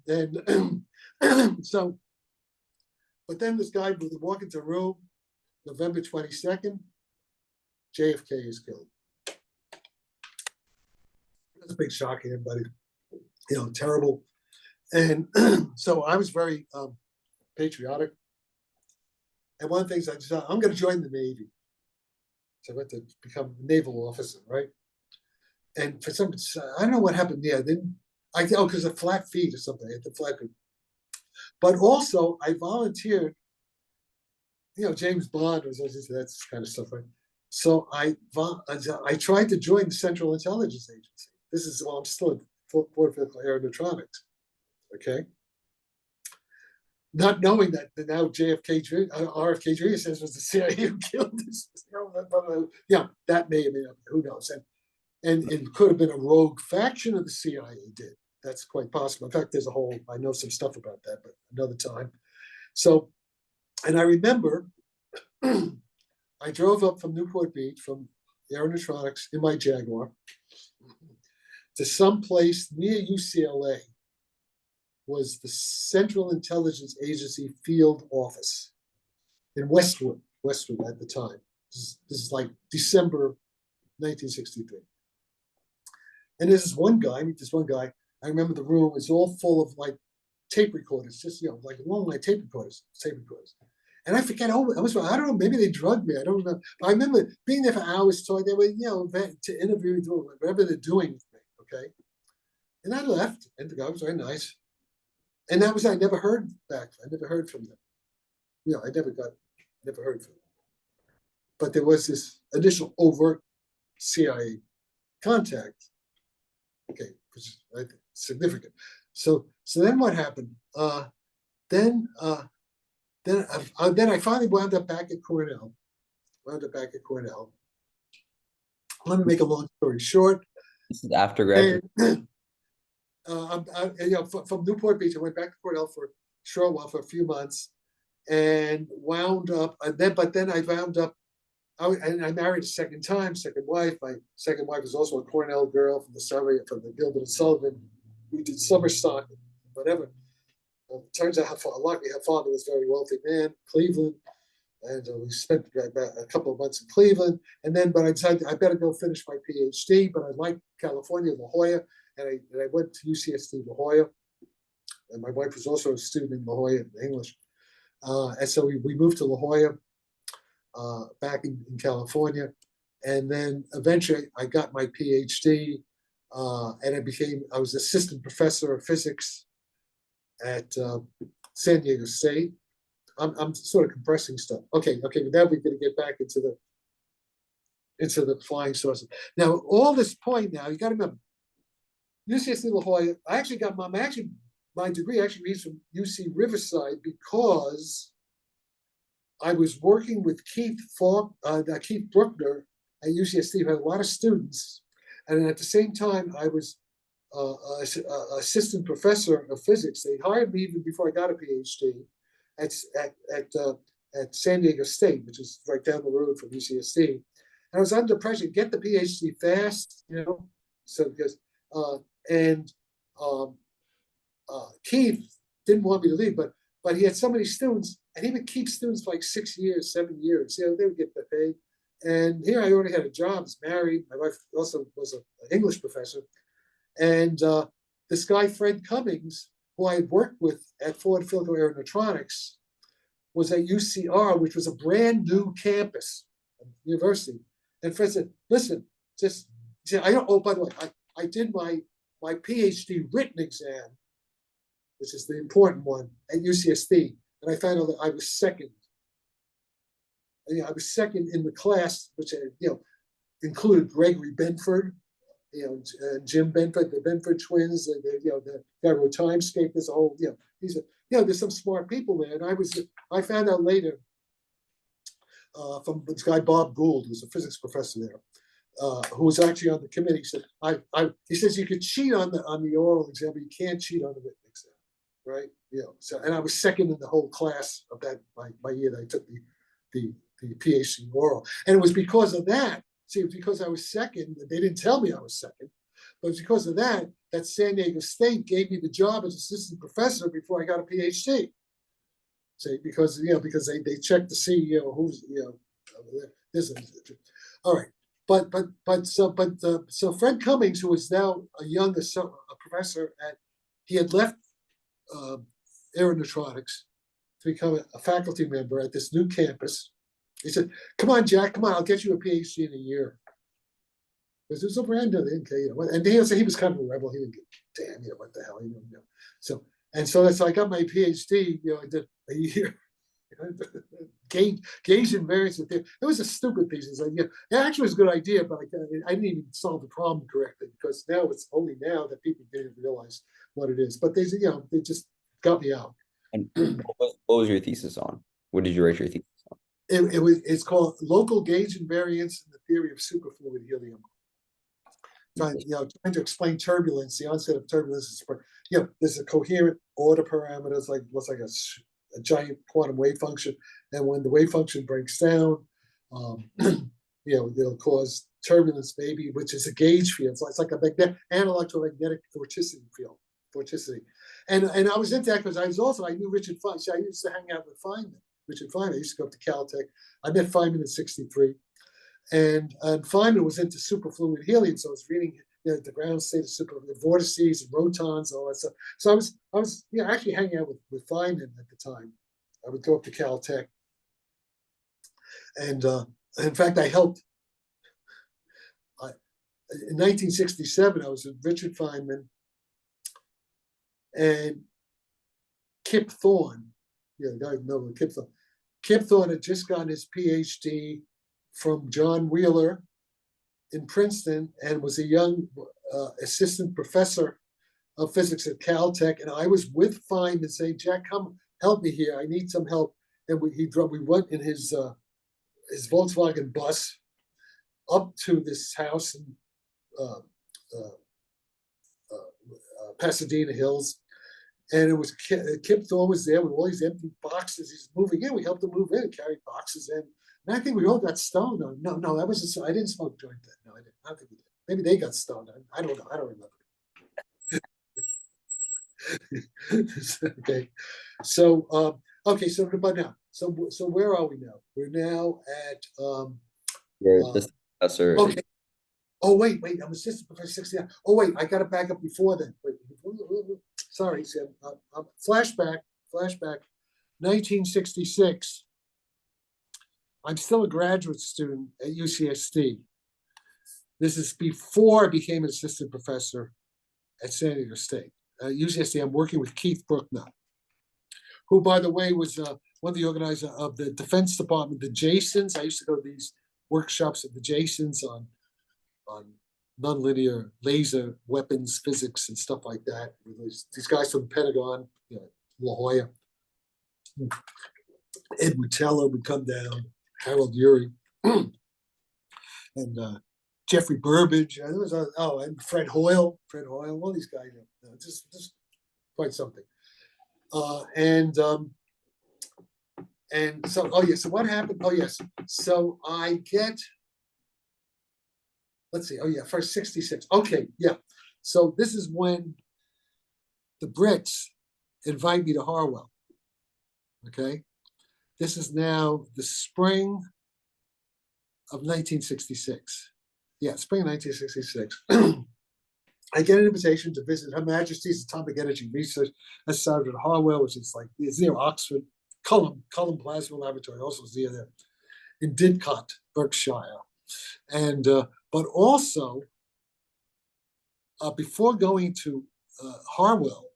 And so, but then this guy would walk into a room, November 22nd, JFK is killed. That's a big shock to everybody, terrible. And so I was very patriotic. And one of the things I decided, I'm going to join the Navy. So I went to become a naval officer, right? And for some, I don't know what happened there. Then because of flat feet or something, I had the flat feet. But also, I volunteered. James Bond was into that kind of stuff, right? So I tried to join the Central Intelligence Agency. This is while I'm still at Ford Philco Aeronutronics, okay? Not knowing that now RFK Jr. says was the CIA who killed this. That may have been, who knows? And it could have been a rogue faction of the CIA did. that's quite possible. In fact, there's a whole, I know some stuff about that, but another time. So, and I remember I drove up from Newport Beach from Aeronautics in my Jaguar to some place near UCLA was the Central Intelligence Agency field office in Westwood at the time. This is like December 1963. And there's this one guy, I remember the room is all full of like tape recorders, just, like long line tape recorders. And I forget, I don't know, maybe they drugged me, I don't remember. But I remember being there for hours talking, they were, to interview, whatever they're doing with me, okay? And I left, and the guy was very nice. And that was, I never heard back, I never heard from them. I never heard from them. But there was this initial overt CIA contact, okay, which is, I think, significant. So then what happened? Then I finally wound up back at Cornell. Let me make a long story short. This is after graduation. From Newport Beach, I went back to Cornell for a short while, for a few months, and wound up. But then I wound up. I married a second wife. My second wife was also a Cornell girl from the Gilbert and Sullivan. We did summer stock, whatever. Turns out luckily her father was a very wealthy man, Cleveland, and we spent a couple of months in Cleveland. But I decided I better go finish my PhD. But I liked California, La Jolla, and I went to UCSD La Jolla. And my wife was also a student in La Jolla in English, and so we moved to La Jolla. Back in California, and then eventually I got my PhD, and I was assistant professor of physics at San Diego State. I'm sort of compressing stuff. Okay, but now we're going to get back into the flying saucer. Now, all this point now, you got to remember, UCSD La Jolla. My degree actually reads from UC Riverside because I was working with Keith Bruckner at UCSD, who had a lot of students, and at the same time, I was assistant professor of physics. They hired me even before I got a PhD at San Diego State, which is right down the road from UCSD. And I was under pressure to get the PhD fast, So because Keith didn't want me to leave, but he had so many students. And he would keep students for like 6 years, 7 years. They would get paid. And here I already had a job, was married. My wife also was an English professor. And this guy, Fred Cummings, who I had worked with at Ford Philco Aeronautics, was at UCR, which was a brand new campus, university. And Fred said, listen, he said, by the way, I did my PhD written exam, which is the important one, at UCSD. And I found out that I was second. I was second in the class, which included Gregory Benford, and Jim Benford, the Benford twins. The guy wrote Timescape. There's a whole, there's some smart people there. And I found out later from this guy Bob Gould, who's a physics professor there, who was actually on the committee. He says you could cheat on the oral exam, but you can't cheat on the written exam. Right, So, and I was second in the whole class of that my year that I took the PhD oral, and it was because of that. See, it was because I was second. They didn't tell me I was second, but it's because of that San Diego State gave me the job as assistant professor before I got a PhD. See, because they checked to see who's this. All right, so Fred Cummings, who is now a professor he had left Aeronautics to become a faculty member at this new campus. He said, come on, Jack, come on, I'll get you a PhD in a year. Because it was a brand new thing, and he was kind of a rebel. He didn't get, damn, what the hell, So that's how I got my PhD, I did a year. Gauge invariance. It was a stupid thesis. It actually was a good idea, but I didn't even solve the problem correctly, because now it's only now that people didn't realize what it is. But they just got me out. And what was your thesis on? What did you write your thesis on? It's called Local Gauge Invariance in the Theory of Superfluid Helium. trying to explain turbulence, the onset of turbulence is, there's a coherent order parameter. It's like looks like a giant quantum wave function, and when the wave function breaks down, it'll cause turbulence, maybe, which is a gauge field. So it's like a analog to a magnetic vorticity field, And I was into that because I knew Richard Feynman. See, I used to hang out with Richard Feynman. I used to go up to Caltech. I met Feynman in '63. And Feynman was into superfluid helium, so I was reading the ground state of superfluid vortices and rotons and all that stuff. So I was actually hanging out with Feynman at the time. I would go up to Caltech, and in fact, I helped. In 1967, I was with Richard Feynman and Kip Thorne. The guy know Kip Thorne. Kip Thorne had just gotten his PhD from John Wheeler in Princeton and was a young assistant professor of physics at Caltech. And I was with Feynman saying, Jack, come help me here. I need some help. And we went in his Volkswagen bus up to this house in Pasadena Hills. And it was Kip Thorne was there with all these empty boxes. He's moving in. We helped him move in and carry boxes in. And I think we all got stoned. No, that wasn't. I didn't smoke joint then. No, I didn't. I don't think we did. Maybe they got stoned. I don't know. I don't remember. Okay. So but now. So where are we now? We're now at You're just professor. Okay. Oh wait. I'm assistant professor 69. Oh wait, I got to back up before then. Wait. Sorry, Sam. Flashback. 1966. I'm still a graduate student at UCSD. This is before I became an assistant professor at San Diego State. At UCSD, I'm working with Keith Brooknell, who, by the way, was one of the organizers of the Defense Department, the Jasons. I used to go to these workshops at the Jasons on nonlinear laser weapons physics and stuff like that. These guys from the Pentagon, La Jolla. Edward Teller would come down, Harwell Uri, and Jeffrey Burbage. And Fred Hoyle, all these guys. Just quite something. And so so what happened? So I get. Let's see. First 66. Okay, yeah. So this is when the Brits invite me to Harwell. Okay. This is now the spring of 1966. Yeah, spring of 1966. I get an invitation to visit Her Majesty's Atomic Energy Research Center at Harwell, which is it's near Oxford. Culham Plasma Laboratory also is near there, in Didcot, Berkshire. And but also before going to Harwell,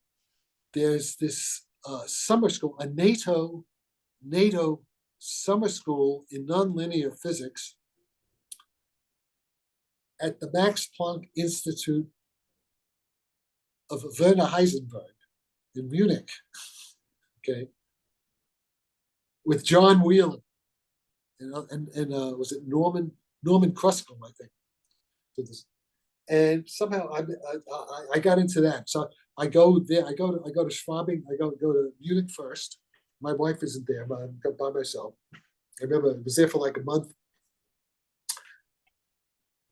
there's this summer school, a NATO summer school in nonlinear physics at the Max Planck Institute of Werner Heisenberg in Munich, okay, with John Wheeler, and was it Norman Kruskal, I think, did this. And somehow I got into that. So I go there. I go to Schwabing. I go to Munich first. My wife isn't there, but I'm by myself. I remember I was there for like a month.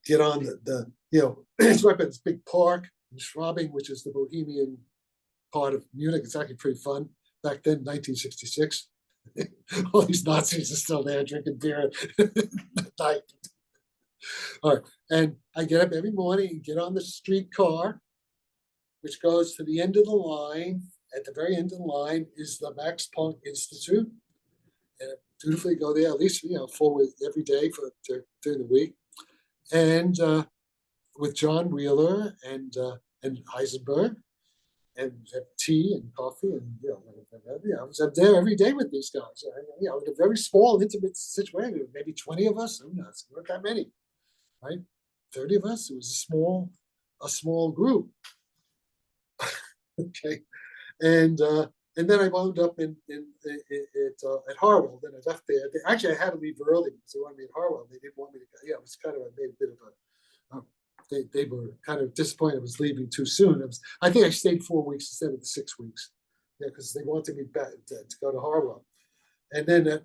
Get on it's right by this big park in Schwabing, which is the bohemian part of Munich. It's actually pretty fun. Back then, 1966. All these Nazis are still there drinking beer at night. All right. And I get up every morning and get on the streetcar, which goes to the end of the line. At the very end of the line is the Max Planck Institute. And I dutifully go there at least, forward every day during the week. And with John Wheeler and Heisenberg, and have tea and coffee, and I was up there every day with these guys. In a very small, intimate situation, maybe 20 of us. Who knows? Not that many, right? 30 of us. It was a small group. Okay, and then I wound up at Harwell. Then I left there. Actually, I had to leave early because they wanted me at Harwell. They didn't want me to go. Yeah, it was kind of made a bit of they were kind of disappointed I was leaving too soon. I think I stayed 4 weeks instead of the 6 weeks. Yeah, because they wanted me back to go to Harwell. And then I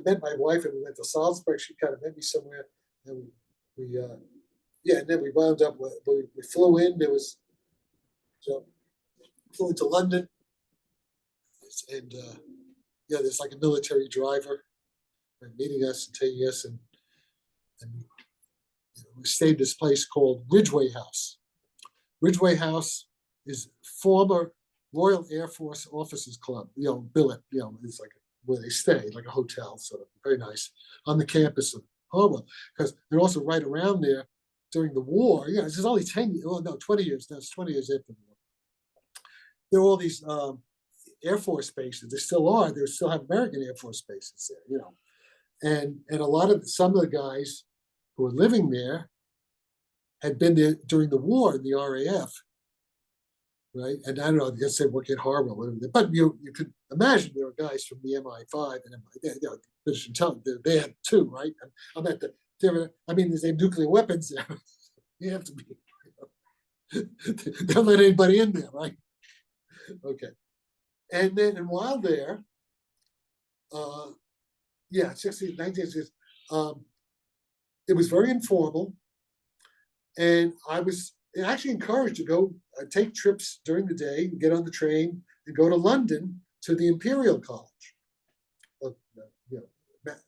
met my wife and we went to Salzburg. She kind of met me somewhere, and and then we wound up. We flew in. Flew into London, and there's like a military driver meeting us and taking us, and we stayed at this place called Ridgway House. Ridgway House is former Royal Air Force Officers Club, billet, it's like where they stay, like a hotel, sort of very nice, on the campus of Harwell, because they're also right around there during the war. This is only 20 years, that's 20 years after the war. There are all these Air Force bases. There still are. There still have American Air Force bases there, and some of the guys who were living there had been there during the war in the RAF, right? And I don't know, I guess they work at Harwell, whatever. But you could imagine there were guys from the MI5 and British intelligence. They had two, right? I mean, they have nuclear weapons there. You have to be. They don't let anybody in there, right? Okay. And while there, 1960s, it was very informal. And I was actually encouraged to go take trips during the day and get on the train and go to London to the Imperial College.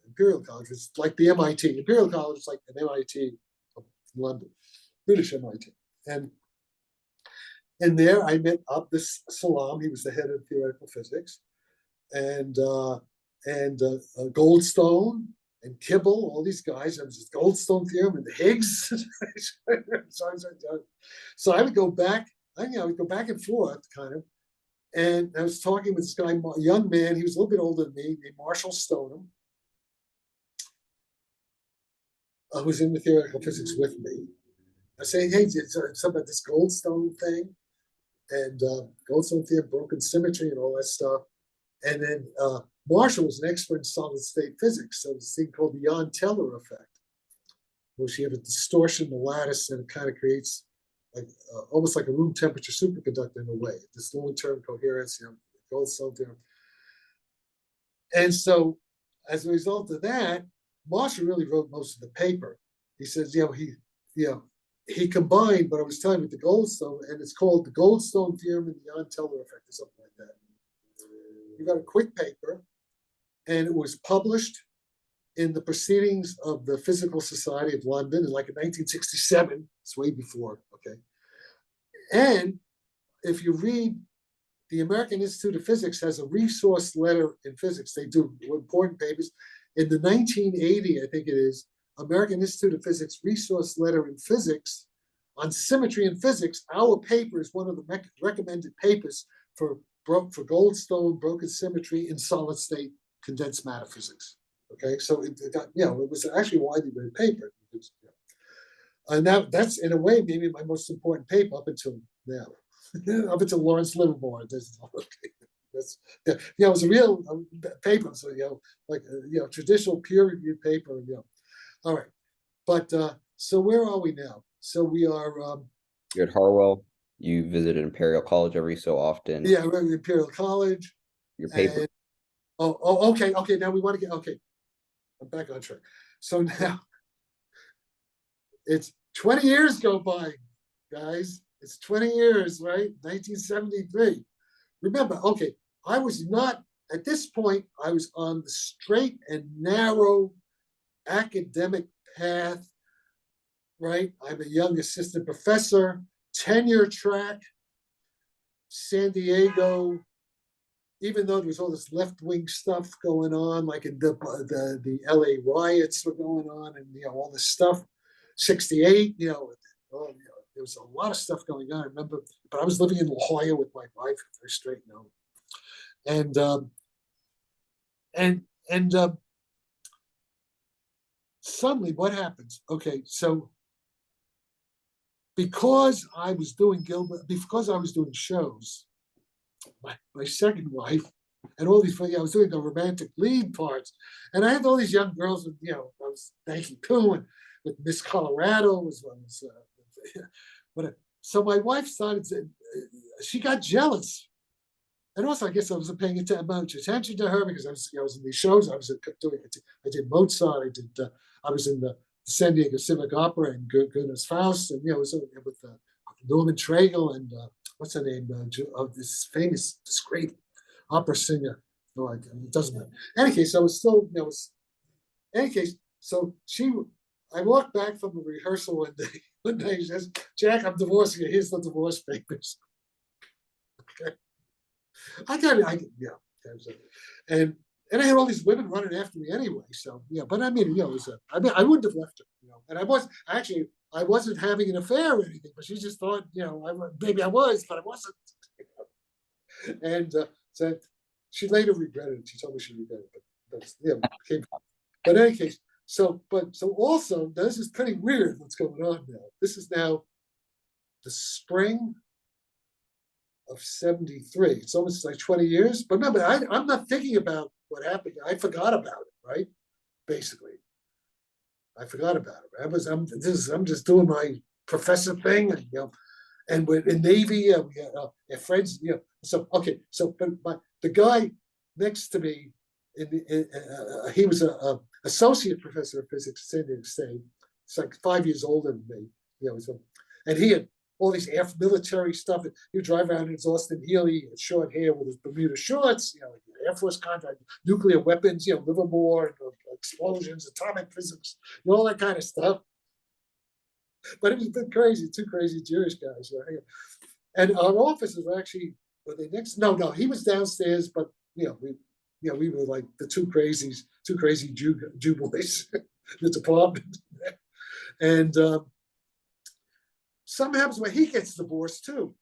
Imperial College is like the MIT. Imperial College is like an MIT of London, British MIT. And there I met Abdus Salam. He was the head of theoretical physics, and Goldstone and Kibble, all these guys. There was this Goldstone theorem and the Higgs. So I would go back. I would go back and forth, kind of. And I was talking with this guy, a young man. He was a little bit older than me, named Marshall Stoneham, who was in the theoretical physics with me. I was saying, hey, it's something about this Goldstone thing, and Goldstone theorem, broken symmetry, and all that stuff. And then Marshall was an expert in solid state physics. So this thing called the Jahn-Teller effect, which you have a distortion in the lattice, and it kind of creates like almost like a room temperature superconductor in a way. This long-term coherence, Goldstone theorem. And so, as a result of that, Marshall really wrote most of the paper. He says, he combined what I was telling you with the Goldstone, and it's called the Goldstone theorem and the Jahn-Teller effect, or something like that. He got a quick paper, and it was published in the Proceedings of the Physical Society of London, like in 1967. It's way before, okay? And if you read, the American Institute of Physics has a resource letter in physics. They do important papers. In the 1980, I think it is, American Institute of Physics resource letter in physics on symmetry in physics, our paper is one of the recommended papers for Goldstone broken symmetry in solid state condensed matter physics. Okay, so it got, it was actually a widely read paper. And that's in a way maybe my most important paper up until now, up until Lawrence Livermore. It was a real paper, so traditional peer-reviewed paper. All right, but so where are we now? So we are. You're at Harwell. You visited Imperial College every so often. Yeah, we're at Imperial College. Your paper. And, okay. Now we want to get I'm back on track. So now it's 20 years go by, guys. It's 20 years, right? 1973. Remember, okay, I was not, at this point, I was on the straight and narrow academic path, right? I'm a young assistant professor, tenure track, San Diego, even though there was all this left-wing stuff going on, like in the LA riots were going on, and all this stuff, 68, there was a lot of stuff going on. I remember, but I was living in La Jolla with my wife, very straight now. And suddenly what happens? Okay, so because I was doing Gilbert, because I was doing shows, my second wife, and all these, I was doing the romantic lead parts, and I had all these young girls, I was Nike Poo, and with Miss Colorado was So my wife started, she got jealous. And also, I guess I wasn't paying much attention to her because I was in these shows. I did Mozart. I was in the San Diego Civic Opera and Goethe's Faust, and was with Norman Traeger and what's her name? Of this great opera singer. No, it doesn't matter. In any case, I was still, any case, so I walked back from the rehearsal one day. One day she says, "Jack, I'm divorcing you. Here's the divorce papers." Okay. And I had all these women running after me anyway. So but I mean, it was I wouldn't have left her, and I wasn't having an affair or anything, but she just thought, maybe I was, but I wasn't. And so she later regretted it. She told me she regretted it, but in any case, so also this is pretty weird what's going on now. This is now the spring of 73. It's almost like 20 years. But remember, I'm not thinking about what happened. I forgot about it, right? Basically. I forgot about it. I'm just doing my professor thing, and we're in Navy, we had friends, So okay, so but the guy next to me, he was a associate professor of physics at San Diego State. It's like 5 years older than me, and he had all these military stuff. He would drive around in his Austin Healey, short hair with his Bermuda shorts, Air Force contract, nuclear weapons, Livermore, explosions, atomic physics, all that kind of stuff. But it was a bit crazy, two crazy Jewish guys. And our offices were actually, were they next? No, he was downstairs, but we were like the two crazy Jew boys, the department. And something happens where he gets divorced too.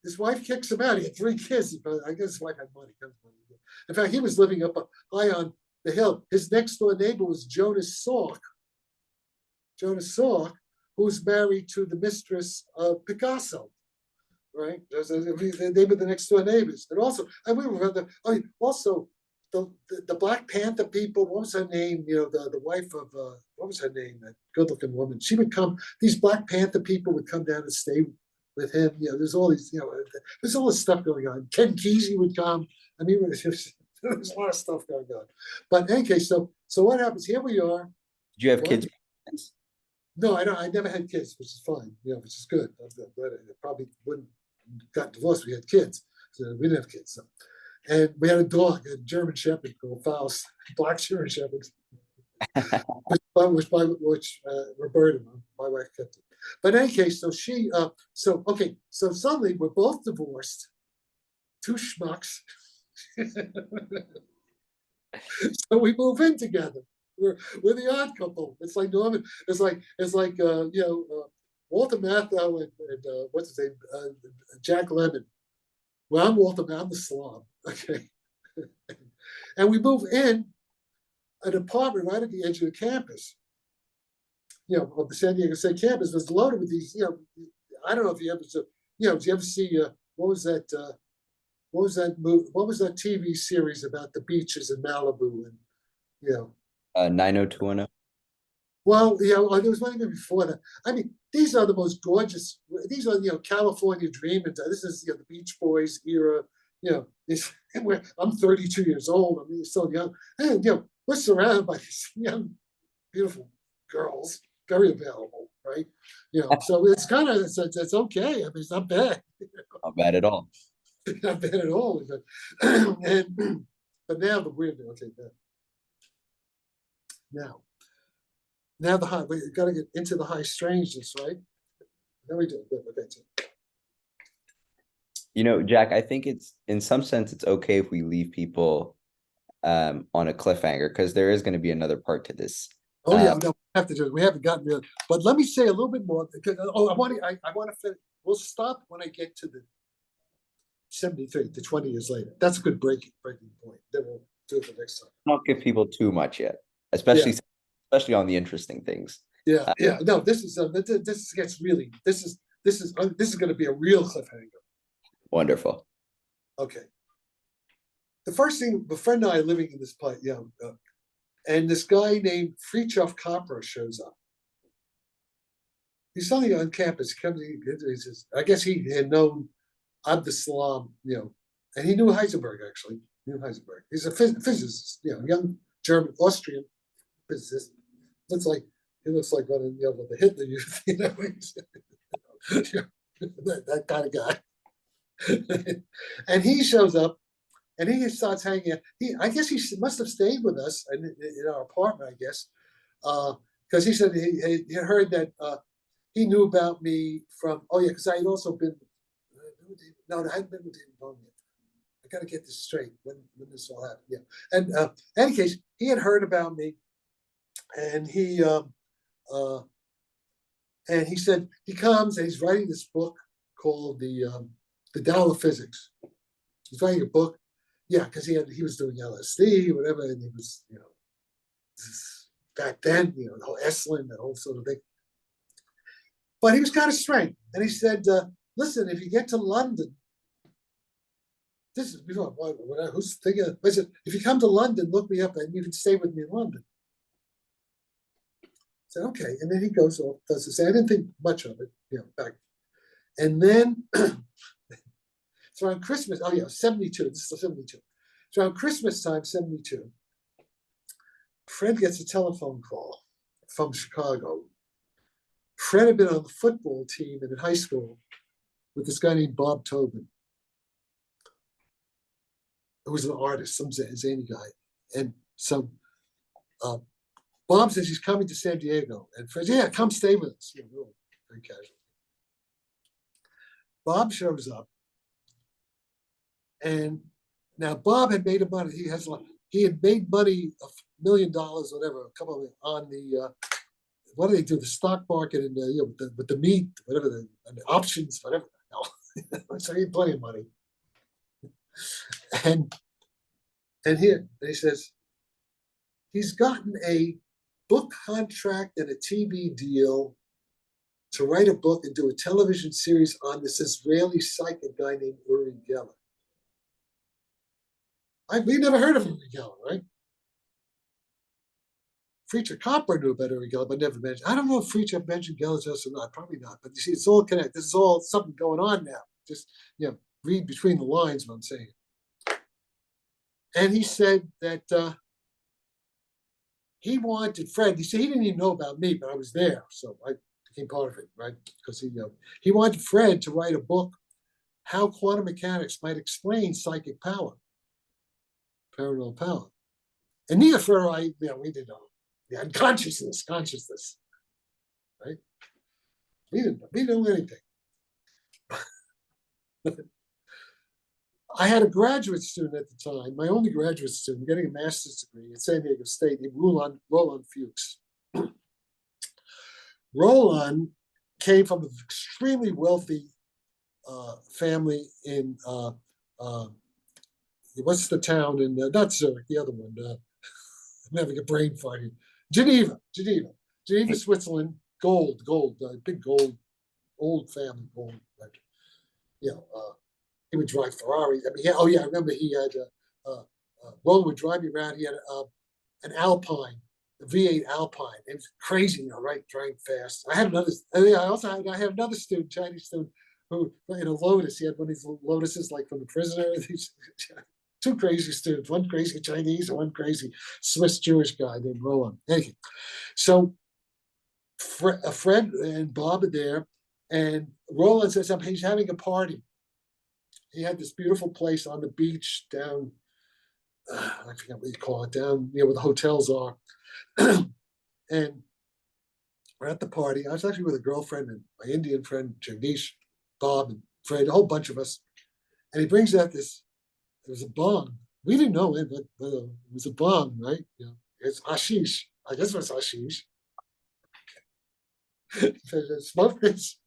His wife kicks him out. He had 3 kids, but I guess his wife had money. In fact, he was living up high on the hill. His next door neighbor was Jonas Salk. Who was married to the mistress of Picasso, right? They were the next door neighbors. And also, we were also the Black Panther people. What was her name? The wife of what was her name? That good-looking woman. She would come. These Black Panther people would come down and stay with him. There's all these. There's all this stuff going on. Ken Kesey would come. I mean, there's a lot of stuff going on. But in any case, so what happens? Here we are. Did you have kids? No, I never had kids, which is fine. Which is good. I probably wouldn't got divorced. We had kids, so we didn't have kids. So. And we had a dog, a German Shepherd called Faust, black German Shepherd, which Roberta, my wife, kept it. But in any case, so suddenly we're both divorced, 2 schmucks. So we move in together. We're the odd couple. It's like Norman. It's like Walter Matthau and what's his name, Jack Lemmon. Well, I'm Walter Matthau. I'm the Salam. Okay, and we move in an apartment right at the edge of the campus. Of the San Diego State campus was loaded with these. I don't know if you ever saw. Did you ever see what was that? What was that movie? What was that TV series about the beaches in Malibu and 90210. Well, there was one even before that. I mean, these are the most gorgeous. These are California dream, and this is the Beach Boys era. I'm 32 years old. I mean, still young, and we're surrounded by these young, beautiful girls, very available, right? So it's kind of it's okay. I mean, it's not bad. Not bad at all. Not bad at all. But now the weird. Okay, now the high. We got to get into the high strangeness, right? Now we do. Okay. Jack, I think it's in some sense it's okay if we leave people on a cliffhanger because there is going to be another part to this. Oh yeah, no, we have to do it. We haven't gotten there, but let me say a little bit more because I want to finish. We'll stop when I get to the 73, the 20 years later. That's a good breaking point. Then we'll do it the next time. Don't give people too much yet, especially on the interesting things. Yeah. No, this gets really. This is going to be a real cliffhanger. Wonderful. Okay. The first thing, a friend and I are living in this place, and this guy named Fritjof Capra shows up. he's suddenly on campus. He says, I guess he had known Abdus Salam, and he knew Heisenberg actually. He's a physicist, young German, Austrian physicist. He looks like one of the Hitler Youth, that kind of guy. And he shows up, and he starts hanging out. I guess he must have stayed with us in our apartment, I guess, because he said he heard that he knew about me from. Oh yeah, because I had also been. No, I hadn't been with David Bong yet. I got to get this straight when this all happened. Yeah, and in any case, he had heard about me, and he said he comes and he's writing this book called the Tao of Physics. He's writing a book, because he was doing LSD, whatever, and he was back then, the whole Esalen, that whole sort of thing. But he was kind of strange, and he said, "Listen, if you get to London." This is before who's thinking. I said, if you come to London, look me up, and you can stay with me in London. I said, okay, and then he goes off, does this. I didn't think much of it, back. And then it's around Christmas. Oh yeah, 72. This is 72. It's around Christmas time, 72. Fred gets a telephone call from Chicago. Fred had been on the football team in high school with this guy named Bob Toben, who was an artist, some zany guy. And so Bob says he's coming to San Diego. And Fred, yeah, come stay with us. Really, very casual. Bob shows up. And now Bob had made a money. He had made money, $1 million, whatever, a couple of on the what do they do? The stock market and with the meat, whatever and the options, whatever. So he had plenty of money. And he says he's gotten a book contract and a TV deal to write a book and do a television series on this Israeli psychic guy named Uri Geller. We never heard of Uri Geller, right? Freacher Copper knew about Uri Geller, but never mentioned. I don't know if Freacher mentioned Geller just or not. Probably not. But you see, it's all connected. This is all something going on now. Just read between the lines what I'm saying. And he said that he wanted Fred. He said he didn't even know about me, but I was there, so I became part of it, right? Because he wanted Fred to write a book, how quantum mechanics might explain psychic power, paranormal power. And neither Fred or I, we didn't know. Yeah, consciousness, right? We didn't know anything. I had a graduate student at the time, my only graduate student, getting a master's degree at San Diego State, named Roland Fuchs. Roland came from an extremely wealthy family in, what's the town in, not Zurich, the other one, I'm having a brain fart. Geneva, Switzerland, gold, big gold, old family gold. He would drive Ferrari. I mean, I remember he had Roland would drive me around. He had an Alpine, a V8 Alpine. It was crazy, right? Driving fast. I had another. I had another student, Chinese student, who in a Lotus. He had one of these Lotuses like from The Prisoner. These two crazy students, one crazy Chinese and one crazy Swiss Jewish guy named Roland. Anyway, so Fred and Bob are there, and Roland says he's having a party. He had this beautiful place on the beach down, I forget what you call it, down where the hotels are. And we're at the party. I was actually with a girlfriend and my Indian friend, Jagdish, Bob, and Fred, a whole bunch of us. And he brings out it was a bong. We didn't know it, but it was a bong, right? It's hashish. I guess it was hashish. Smoke this.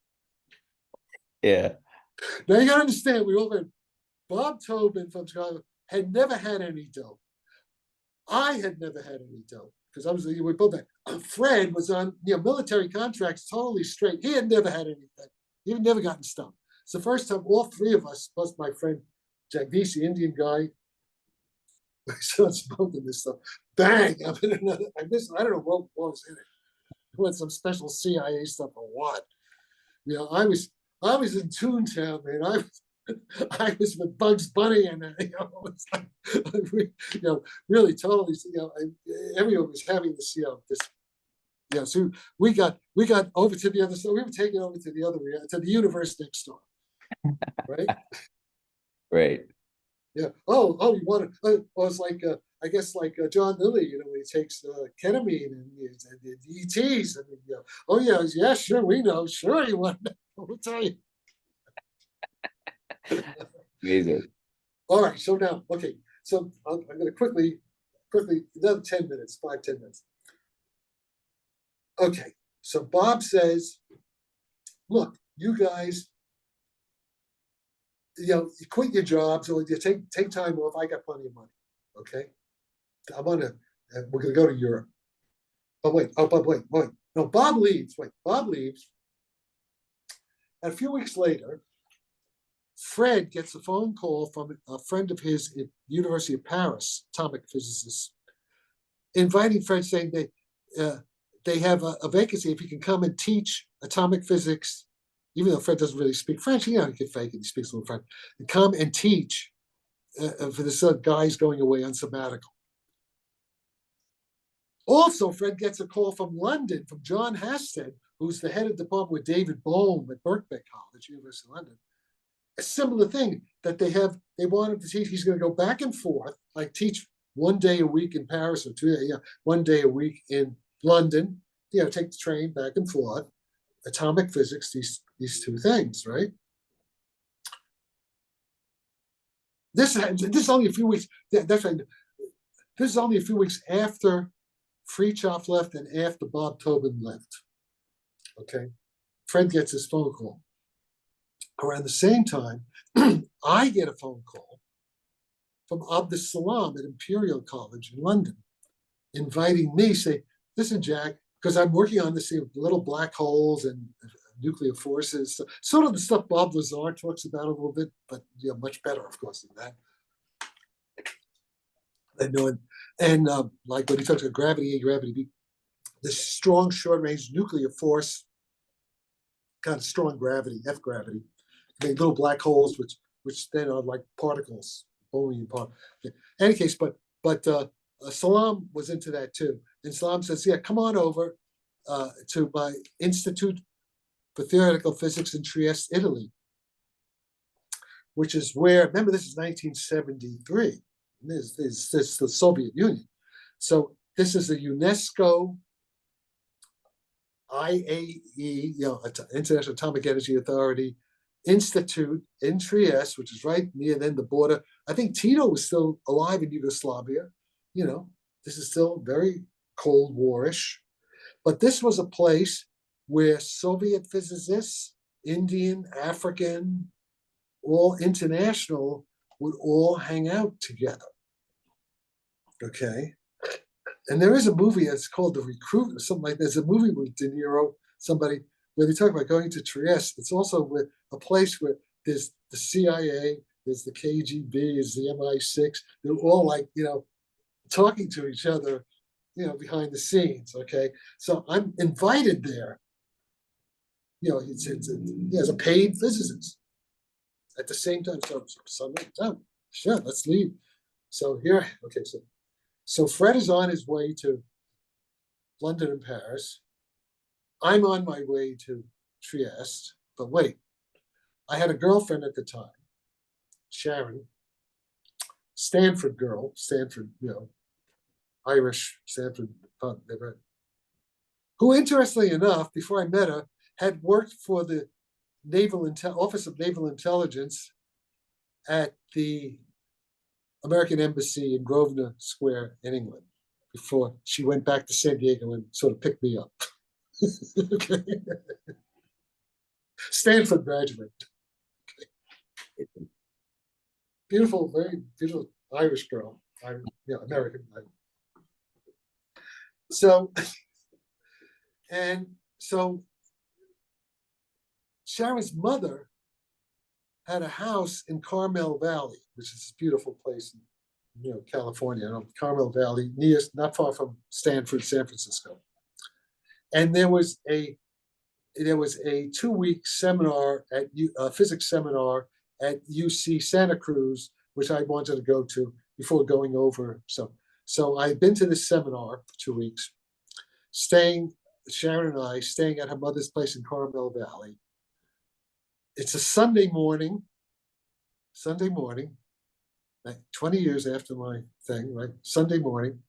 Yeah. Now you gotta understand, we all went. Bob Toben from Chicago had never had any dope. I had never had any dope because we both had. Fred was on military contracts, totally straight. He had never had anything. He had never gotten stoned. It's the first time all three of us, plus my friend Jagdish, the Indian guy, we started smoking this stuff. Bang! I'm in another. I don't know what was in it. want some special CIA stuff or what? You know, I was in Toontown, man. I was with Bugs Bunny, and you know, it's like, you know, really totally, you know, everyone was having this, you know, this, yeah. So we got over to the other side. We were taken over to the universe next door, right? Right. Yeah. Oh, you want to? Well, it's like I guess like John Lilly, you know, when he takes ketamine and ETs, and you know, oh yeah, sure, we know, sure, you want to? We'll tell you. Amazing. All right, so now, okay, so I'm going to quickly, another 10 minutes, 5-10 minutes. Okay, so Bob says, look, you guys, you know, you quit your jobs or you take time off. I got plenty of money. Okay, we're gonna go to Europe. But wait. No, Bob leaves. Bob leaves. And a few weeks later, Fred gets a phone call from a friend of his at University of Paris, atomic physicist, inviting Fred, saying they have a vacancy if he can come and teach atomic physics, even though Fred doesn't really speak French. You know, he can fake it. He speaks a little French. And come and teach for the guys going away on sabbatical. Also, Fred gets a call from London, from John Hasted, who's the head of the department with David Bong at Birkbeck College, University of London. A similar thing that they want him to teach. He's going to go back and forth, like teach 1 day a week in Paris or 1 day a week in London, you know, take the train back and forth, atomic physics, these two things, right? This is only a few weeks. That's right. This is only a few weeks after Freihoff left and after Bob Toben left. Okay, Fred gets his phone call. Around the same time, I get a phone call from Abdus Salam at Imperial College in London, inviting me, say, listen, Jack, because I'm working on this little black holes and nuclear forces, sort of the stuff Bob Lazar talks about a little bit, but much better, of course, than that. And like when he talks about gravity A, gravity B, this strong short-range nuclear force, kind of strong gravity, F gravity, make little black holes, which then are like particles, Bohmian particles. In any case, but Salam was into that too, and Salam says, "Yeah, come on over to my Institute for Theoretical Physics in Trieste, Italy," which is where. Remember, this is 1973. This is the Soviet Union, so this is a UNESCO, IAE, International Atomic Energy Authority Institute in Trieste, which is right near then the border. I think Tito was still alive in Yugoslavia. You know, this is still very Cold War-ish, but this was a place where Soviet physicists, Indian, African, all international, would all hang out together. Okay. And there is a movie, it's called The Recruit or something like that. There's a movie with De Niro, somebody, where they talk about going to Trieste. It's also with a place where there's the CIA, there's the KGB, there's the MI6. They're all like, talking to each other, behind the scenes. Okay. So I'm invited there. As a paid physicist. At the same time, sure, let's leave. So here, okay, so Fred is on his way to London and Paris. I'm on my way to Trieste, but wait, I had a girlfriend at the time, Sharon, Stanford girl, Irish, Stanford, who, interestingly enough, before I met her, had worked for the Office of Naval Intelligence at the American Embassy in Grosvenor Square in England before she went back to San Diego and sort of picked me up. Okay. Stanford graduate. Okay. Beautiful, very beautiful Irish girl. American. So Sharon's mother had a house in Carmel Valley, which is a beautiful place in California, Carmel Valley, not far from Stanford, San Francisco. And there was a 2-week seminar at physics seminar at UC Santa Cruz, which I wanted to go to before going over. So I'd been to this seminar for 2 weeks, Sharon and I staying at her mother's place in Carmel Valley. It's a Sunday morning, like 20 years after my thing, right? Sunday morning.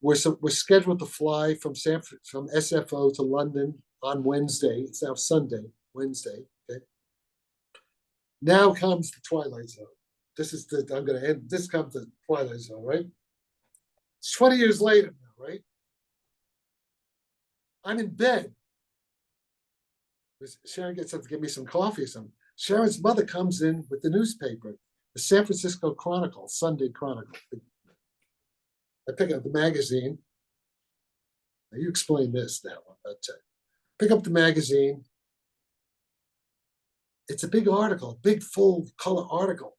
We're scheduled to fly from SFO to London on Wednesday. It's now Sunday, Wednesday. Okay. Now comes the Twilight Zone. I'm going to end. This comes the Twilight Zone, right? It's 20 years later now, right? I'm in bed. Sharon gets up to give me some coffee or something. Sharon's mother comes in with the newspaper, the San Francisco Chronicle, Sunday Chronicle. I pick up the magazine. Now you explain this now. Pick up the magazine. It's a big article, big full color article.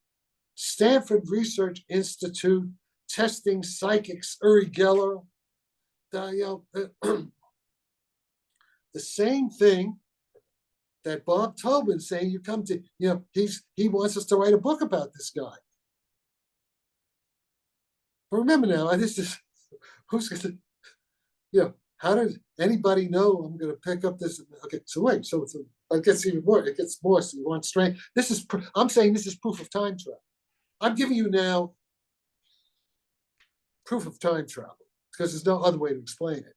Stanford Research Institute testing psychics, Uri Geller. The same thing that Bob Tobin saying you come to, he wants us to write a book about this guy. But remember now, this is who's going to, how does anybody know I'm going to pick up this? Okay, so wait, so it gets even more. It gets more. So you want strength. I'm saying this is proof of time travel. I'm giving you now proof of time travel because there's no other way to explain it.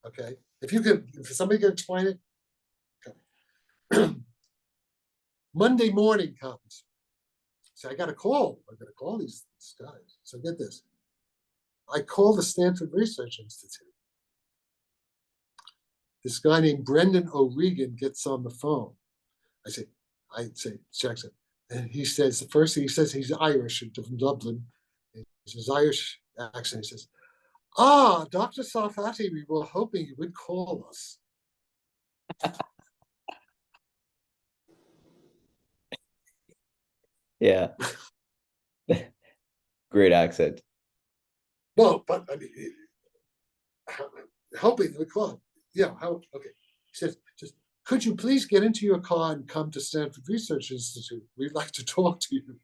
Okay, if somebody can explain it. Okay. Monday morning comes. So I got a call. I got to call these guys. So get this. I call the Stanford Research Institute. This guy named Brendan O'Regan gets on the phone. I say, Jackson. And he says, the first thing he says, he's Irish from Dublin. His Irish accent. He says, Dr. Sarfatti, we were hoping you would call us. Yeah. Great accent. Well, but I mean, hoping they would call. Yeah, okay. He says, could you please get into your car and come to Stanford Research Institute? We'd like to talk to you.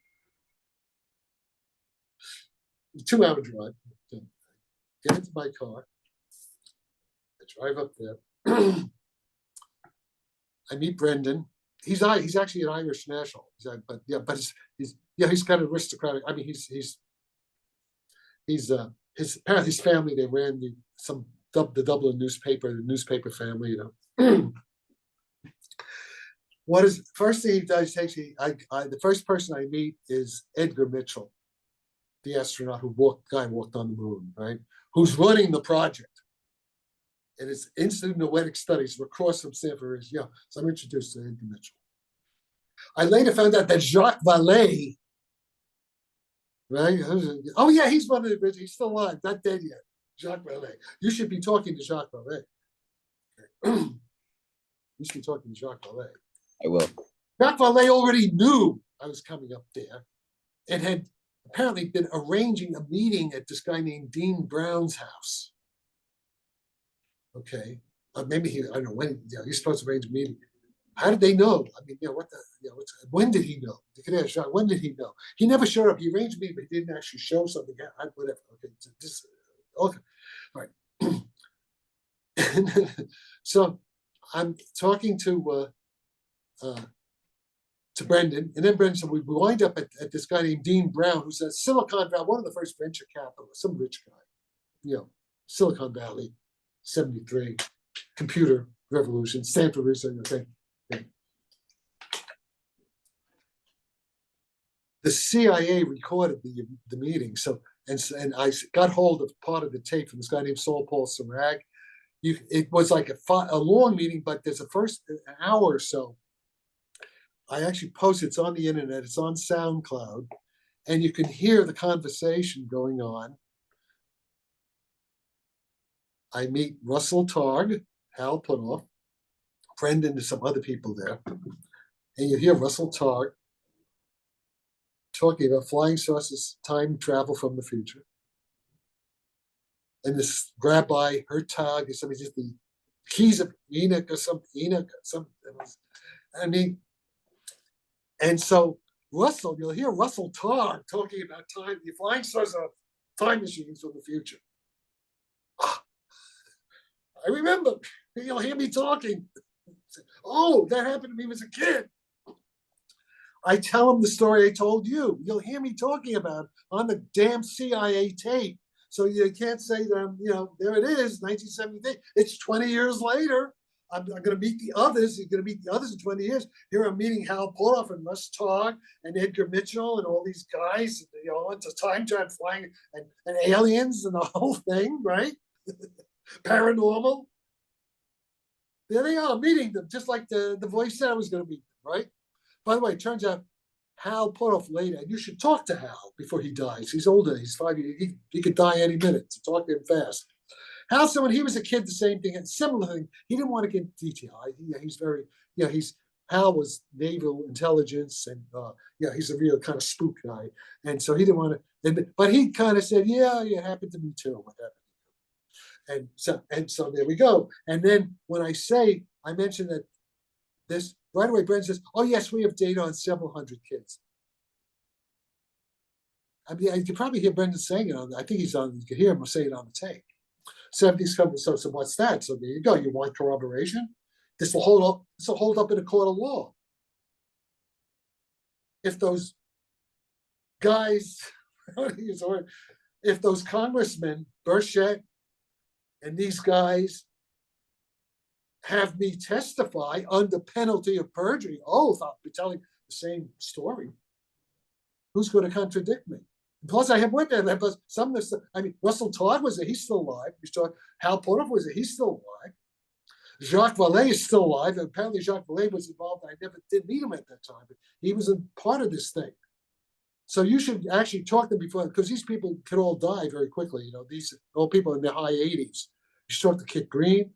2-hour drive. Get into my car. I drive up there. I meet Brendan. He's actually an Irish national. He's kind of aristocratic. I mean, apparently his family, they ran the Dublin newspaper, the newspaper family, What is first thing he does? The first person I meet is Edgar Mitchell, the astronaut who walked on the moon, right? Who's running the project. And it's Institute of Noetic Studies. We're across from Stanford. Yeah, so I'm introduced to Edgar Mitchell. I later found out that Jacques Vallée, right? Oh yeah, he's one of the he's still alive, not dead yet. Jacques Vallée. You should be talking to Jacques Vallée. Okay. You should be talking to Jacques Vallée. I will. Jacques Vallée already knew I was coming up there and had apparently been arranging a meeting at this guy named Dean Brown's house. Okay. Maybe I don't know when, he's supposed to arrange a meeting. How did they know? I mean, when did he know? You could ask Jacques, when did he know? He never showed up. He arranged a meeting, but he didn't actually show something. Whatever. Okay. All right. So I'm talking to Brendan, and then Brendan said, we wind up at this guy named Dean Brown, who's at Silicon Valley, one of the first venture capitalists, some rich guy, Silicon Valley, 73, computer revolution, Stanford Research, okay. The CIA recorded the meeting, and I got hold of part of the tape from this guy named Saul Paul Sarag. It was like a long meeting, but there's an hour or so. I actually posted, it's on the internet, it's on SoundCloud, and you can hear the conversation going on. I meet Russell Targ, Hal Putoff, Brendan, and some other people there. And you hear Russell Targ talking about flying saucers, time travel from the future. And this rabbi, Hertog, is keys of Enoch or something. I mean, and so Russell, you'll hear Russell Todd talking about time. The flying stars are time machines from the future. I remember. You'll hear me talking. Oh, that happened to me as a kid. I tell him the story I told you. You'll hear me talking about it on the damn CIA tape. So you can't say that, there it is, 1973. It's 20 years later. I'm going to meet the others. You're going to meet the others in 20 years. Here I'm meeting Hal Puthoff and Russ Todd and Edgar Mitchell and all these guys, into time flying and aliens and the whole thing, right? Paranormal. There they are, meeting them, just like the voice said I was going to meet them, right? By the way, it turns out Hal Puthoff later, and you should talk to Hal before he dies. He's older. He's 5 years. He could die any minute, so talk to him fast. Hal said when he was a kid, the same thing, and similar thing. He didn't want to get detail. He's very, Hal was naval intelligence, and he's a real kind of spook guy. And so he didn't want to, but he kind of said, yeah, it happened to me too. What happened? And so there we go. And then when I mentioned that this, right away, Brent says, oh, yes, we have data on several hundred kids. I mean, you can probably hear Brendan saying it I think he's on, you can hear him say it on the tape. 70s companies, so what's that? So there you go. You want corroboration? This will hold up in a court of law. If those guys, if those congressmen, Burchett, and these guys have me testify under penalty of perjury, oath, I'll be telling the same story. Who's going to contradict me? Plus, I have witnessed, but some of this, Russell Todd he's still alive. Hal Puthoff he's still alive. Jacques Vallée is still alive. And apparently, Jacques Vallée was involved. I never did meet him at that time, but he was a part of this thing. So you should actually talk to them before, because these people could all die very quickly. These old people in their high 80s. You should talk to Kit Green.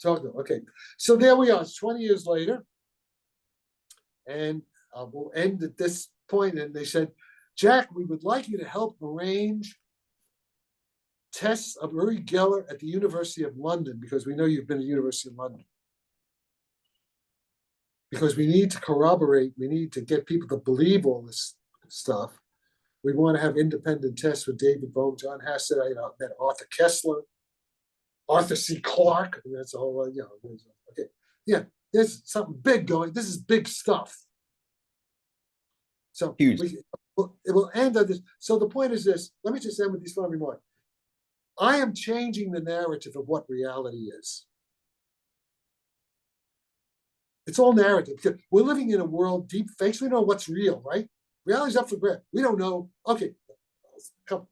Talk to them. Okay. So there we are. It's 20 years later. And we'll end at this point. And they said, Jack, we would like you to help arrange tests of Uri Geller at the University of London, because we know you've been at the University of London. Because we need to corroborate, we need to get people to believe all this stuff. We want to have independent tests with David Bong, John Hassett, met Arthur Kessler, Arthur C. Clarke. And that's a whole, okay. Yeah, there's something big going. This is big stuff. So huge. It will end on this. So the point is this. Let me just end with these final remarks. I am changing the narrative of what reality is. It's all narrative. We're living in a world, deep fakes. We know what's real, right? Reality's up for grabs. We don't know. Okay, come.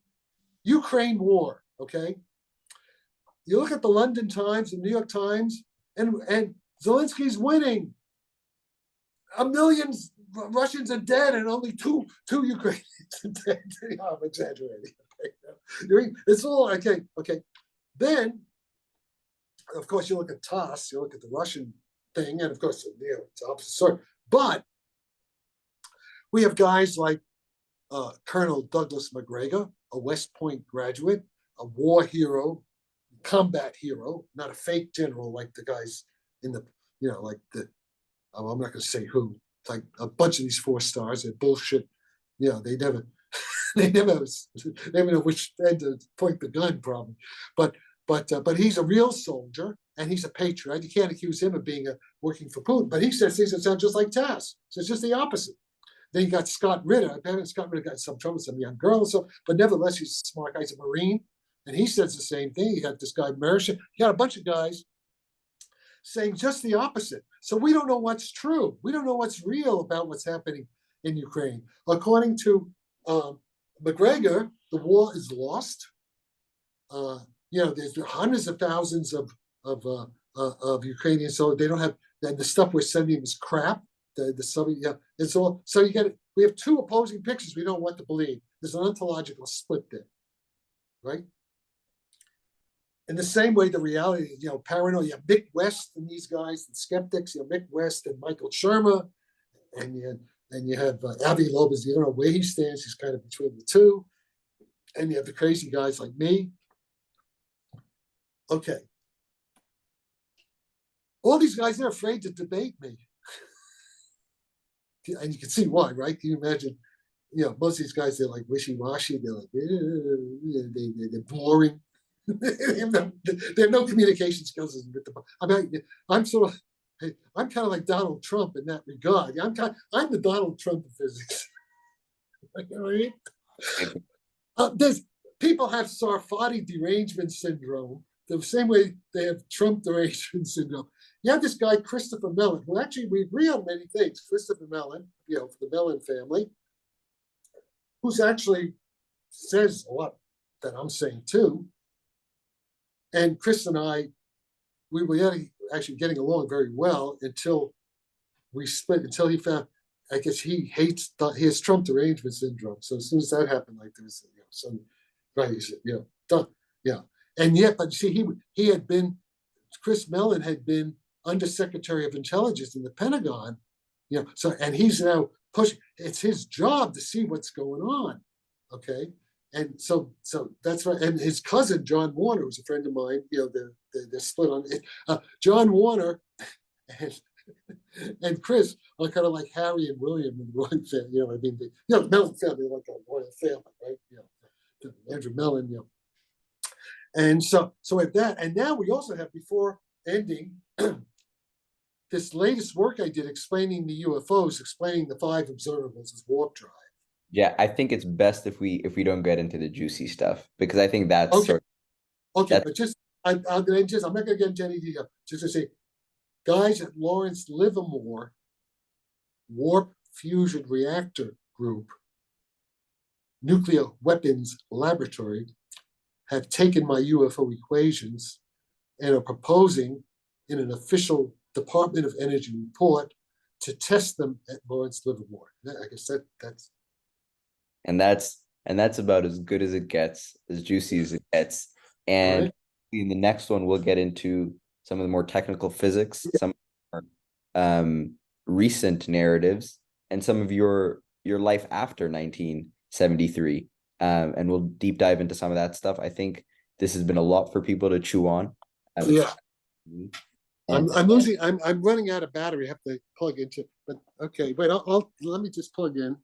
Ukraine war, okay? You look at the London Times, the New York Times, and Zelensky's winning. A million Russians are dead and only two Ukrainians are dead. I'm exaggerating. It's all okay. Then, of course, you look at TASS, you look at the Russian thing, and of course, it's the opposite story. But we have guys like Colonel Douglas McGregor, a West Point graduate, a war hero, combat hero, not a fake general like the guys in the, I'm not going to say who, like a bunch of these 4 stars, they're bullshit. They never know which end to point the gun, probably. But he's a real soldier and he's a patriot. You can't accuse him of being working for Putin. But he says things that sound just like TASS. So it's just the opposite. Then you got Scott Ritter. Apparently Scott Ritter got in some trouble with some young girl. But nevertheless, he's a smart guy. He's a Marine. And he says the same thing. You got this guy Mersha. You got a bunch of guys saying just the opposite. So we don't know what's true. We don't know what's real about what's happening in Ukraine. According to McGregor, the war is lost. There's hundreds of thousands of Ukrainians, so they don't have. And the stuff we're sending is crap. The Soviet, it's all. So we have 2 opposing pictures. We don't know what to believe. There's an ontological split there, right? In the same way, the reality, paranoid. You have Mick West and these guys, the skeptics. You have Mick West and Michael Shermer, and you have Avi Lopez. You don't know where he stands. He's kind of between the two. And you have the crazy guys like me. Okay. all these guys, they're afraid to debate me. And you can see why, right? Can you imagine? Most of these guys, they're like wishy-washy. They're like, they're boring. They have no communication skills. I mean, I'm sort of, I'm kind of like Donald Trump in that regard. I'm the Donald Trump of physics. You know what I mean? There's people have Sarfatti derangement syndrome the same way they have Trump derangement syndrome. You have this guy Christopher Mellon, who actually we agree on many things. Christopher Mellon, for the Mellon family, who's actually says a lot that I'm saying too. And Chris and I, we were actually getting along very well until we split. Until he found, I guess he has Trump derangement syndrome. So as soon as that happened, like there was some, right? He said, done, and yet, but see, he had been, Chris Mellon had been Undersecretary of Intelligence in the Pentagon, so, and he's now pushing, it's his job to see what's going on, okay? And so that's right. And his cousin, John Warner, was a friend of mine, they're split on it. John Warner and Chris are kind of like Harry and William in the royal family, I mean, the Mellon family, like a royal family, right? Andrew Mellon, And so at that, and now we also have, before ending, this latest work I did explaining the UFOs, explaining the 5 observables as warp drive. Yeah, I think it's best if we don't get into the juicy stuff, because I think that's okay. That's, but just I'm not going to get into any detail. Just to say, guys at Lawrence Livermore Warp Fusion Reactor Group, Nuclear Weapons Laboratory, have taken my UFO equations and are proposing in an official Department of Energy report to test them at Lawrence Livermore. I guess that's and that's about as good as it gets, as juicy as it gets. And right. In the next one, we'll get into some of the more technical physics, some recent narratives, and some of your life after 1973. And we'll deep dive into some of that stuff. I think this has been a lot for people to chew on. Yeah. I'm running out of battery. I have to plug into, but okay, wait, I'll let me just plug in.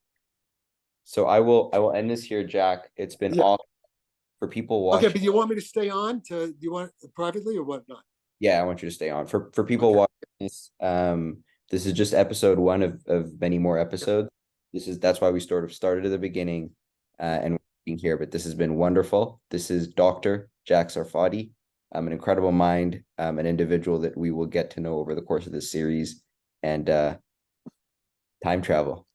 So I will end this here, Jack. It's been awesome for people watching. Okay, but you want me to stay on do you want it privately or what not? Yeah, I want you to stay on. For people watching this, this is just episode 1 of many more episodes. That's why we sort of started at the beginning and being here, but this has been wonderful. This is Dr. Jacques Sarfatti, an incredible mind, an individual that we will get to know over the course of this series, and time travel.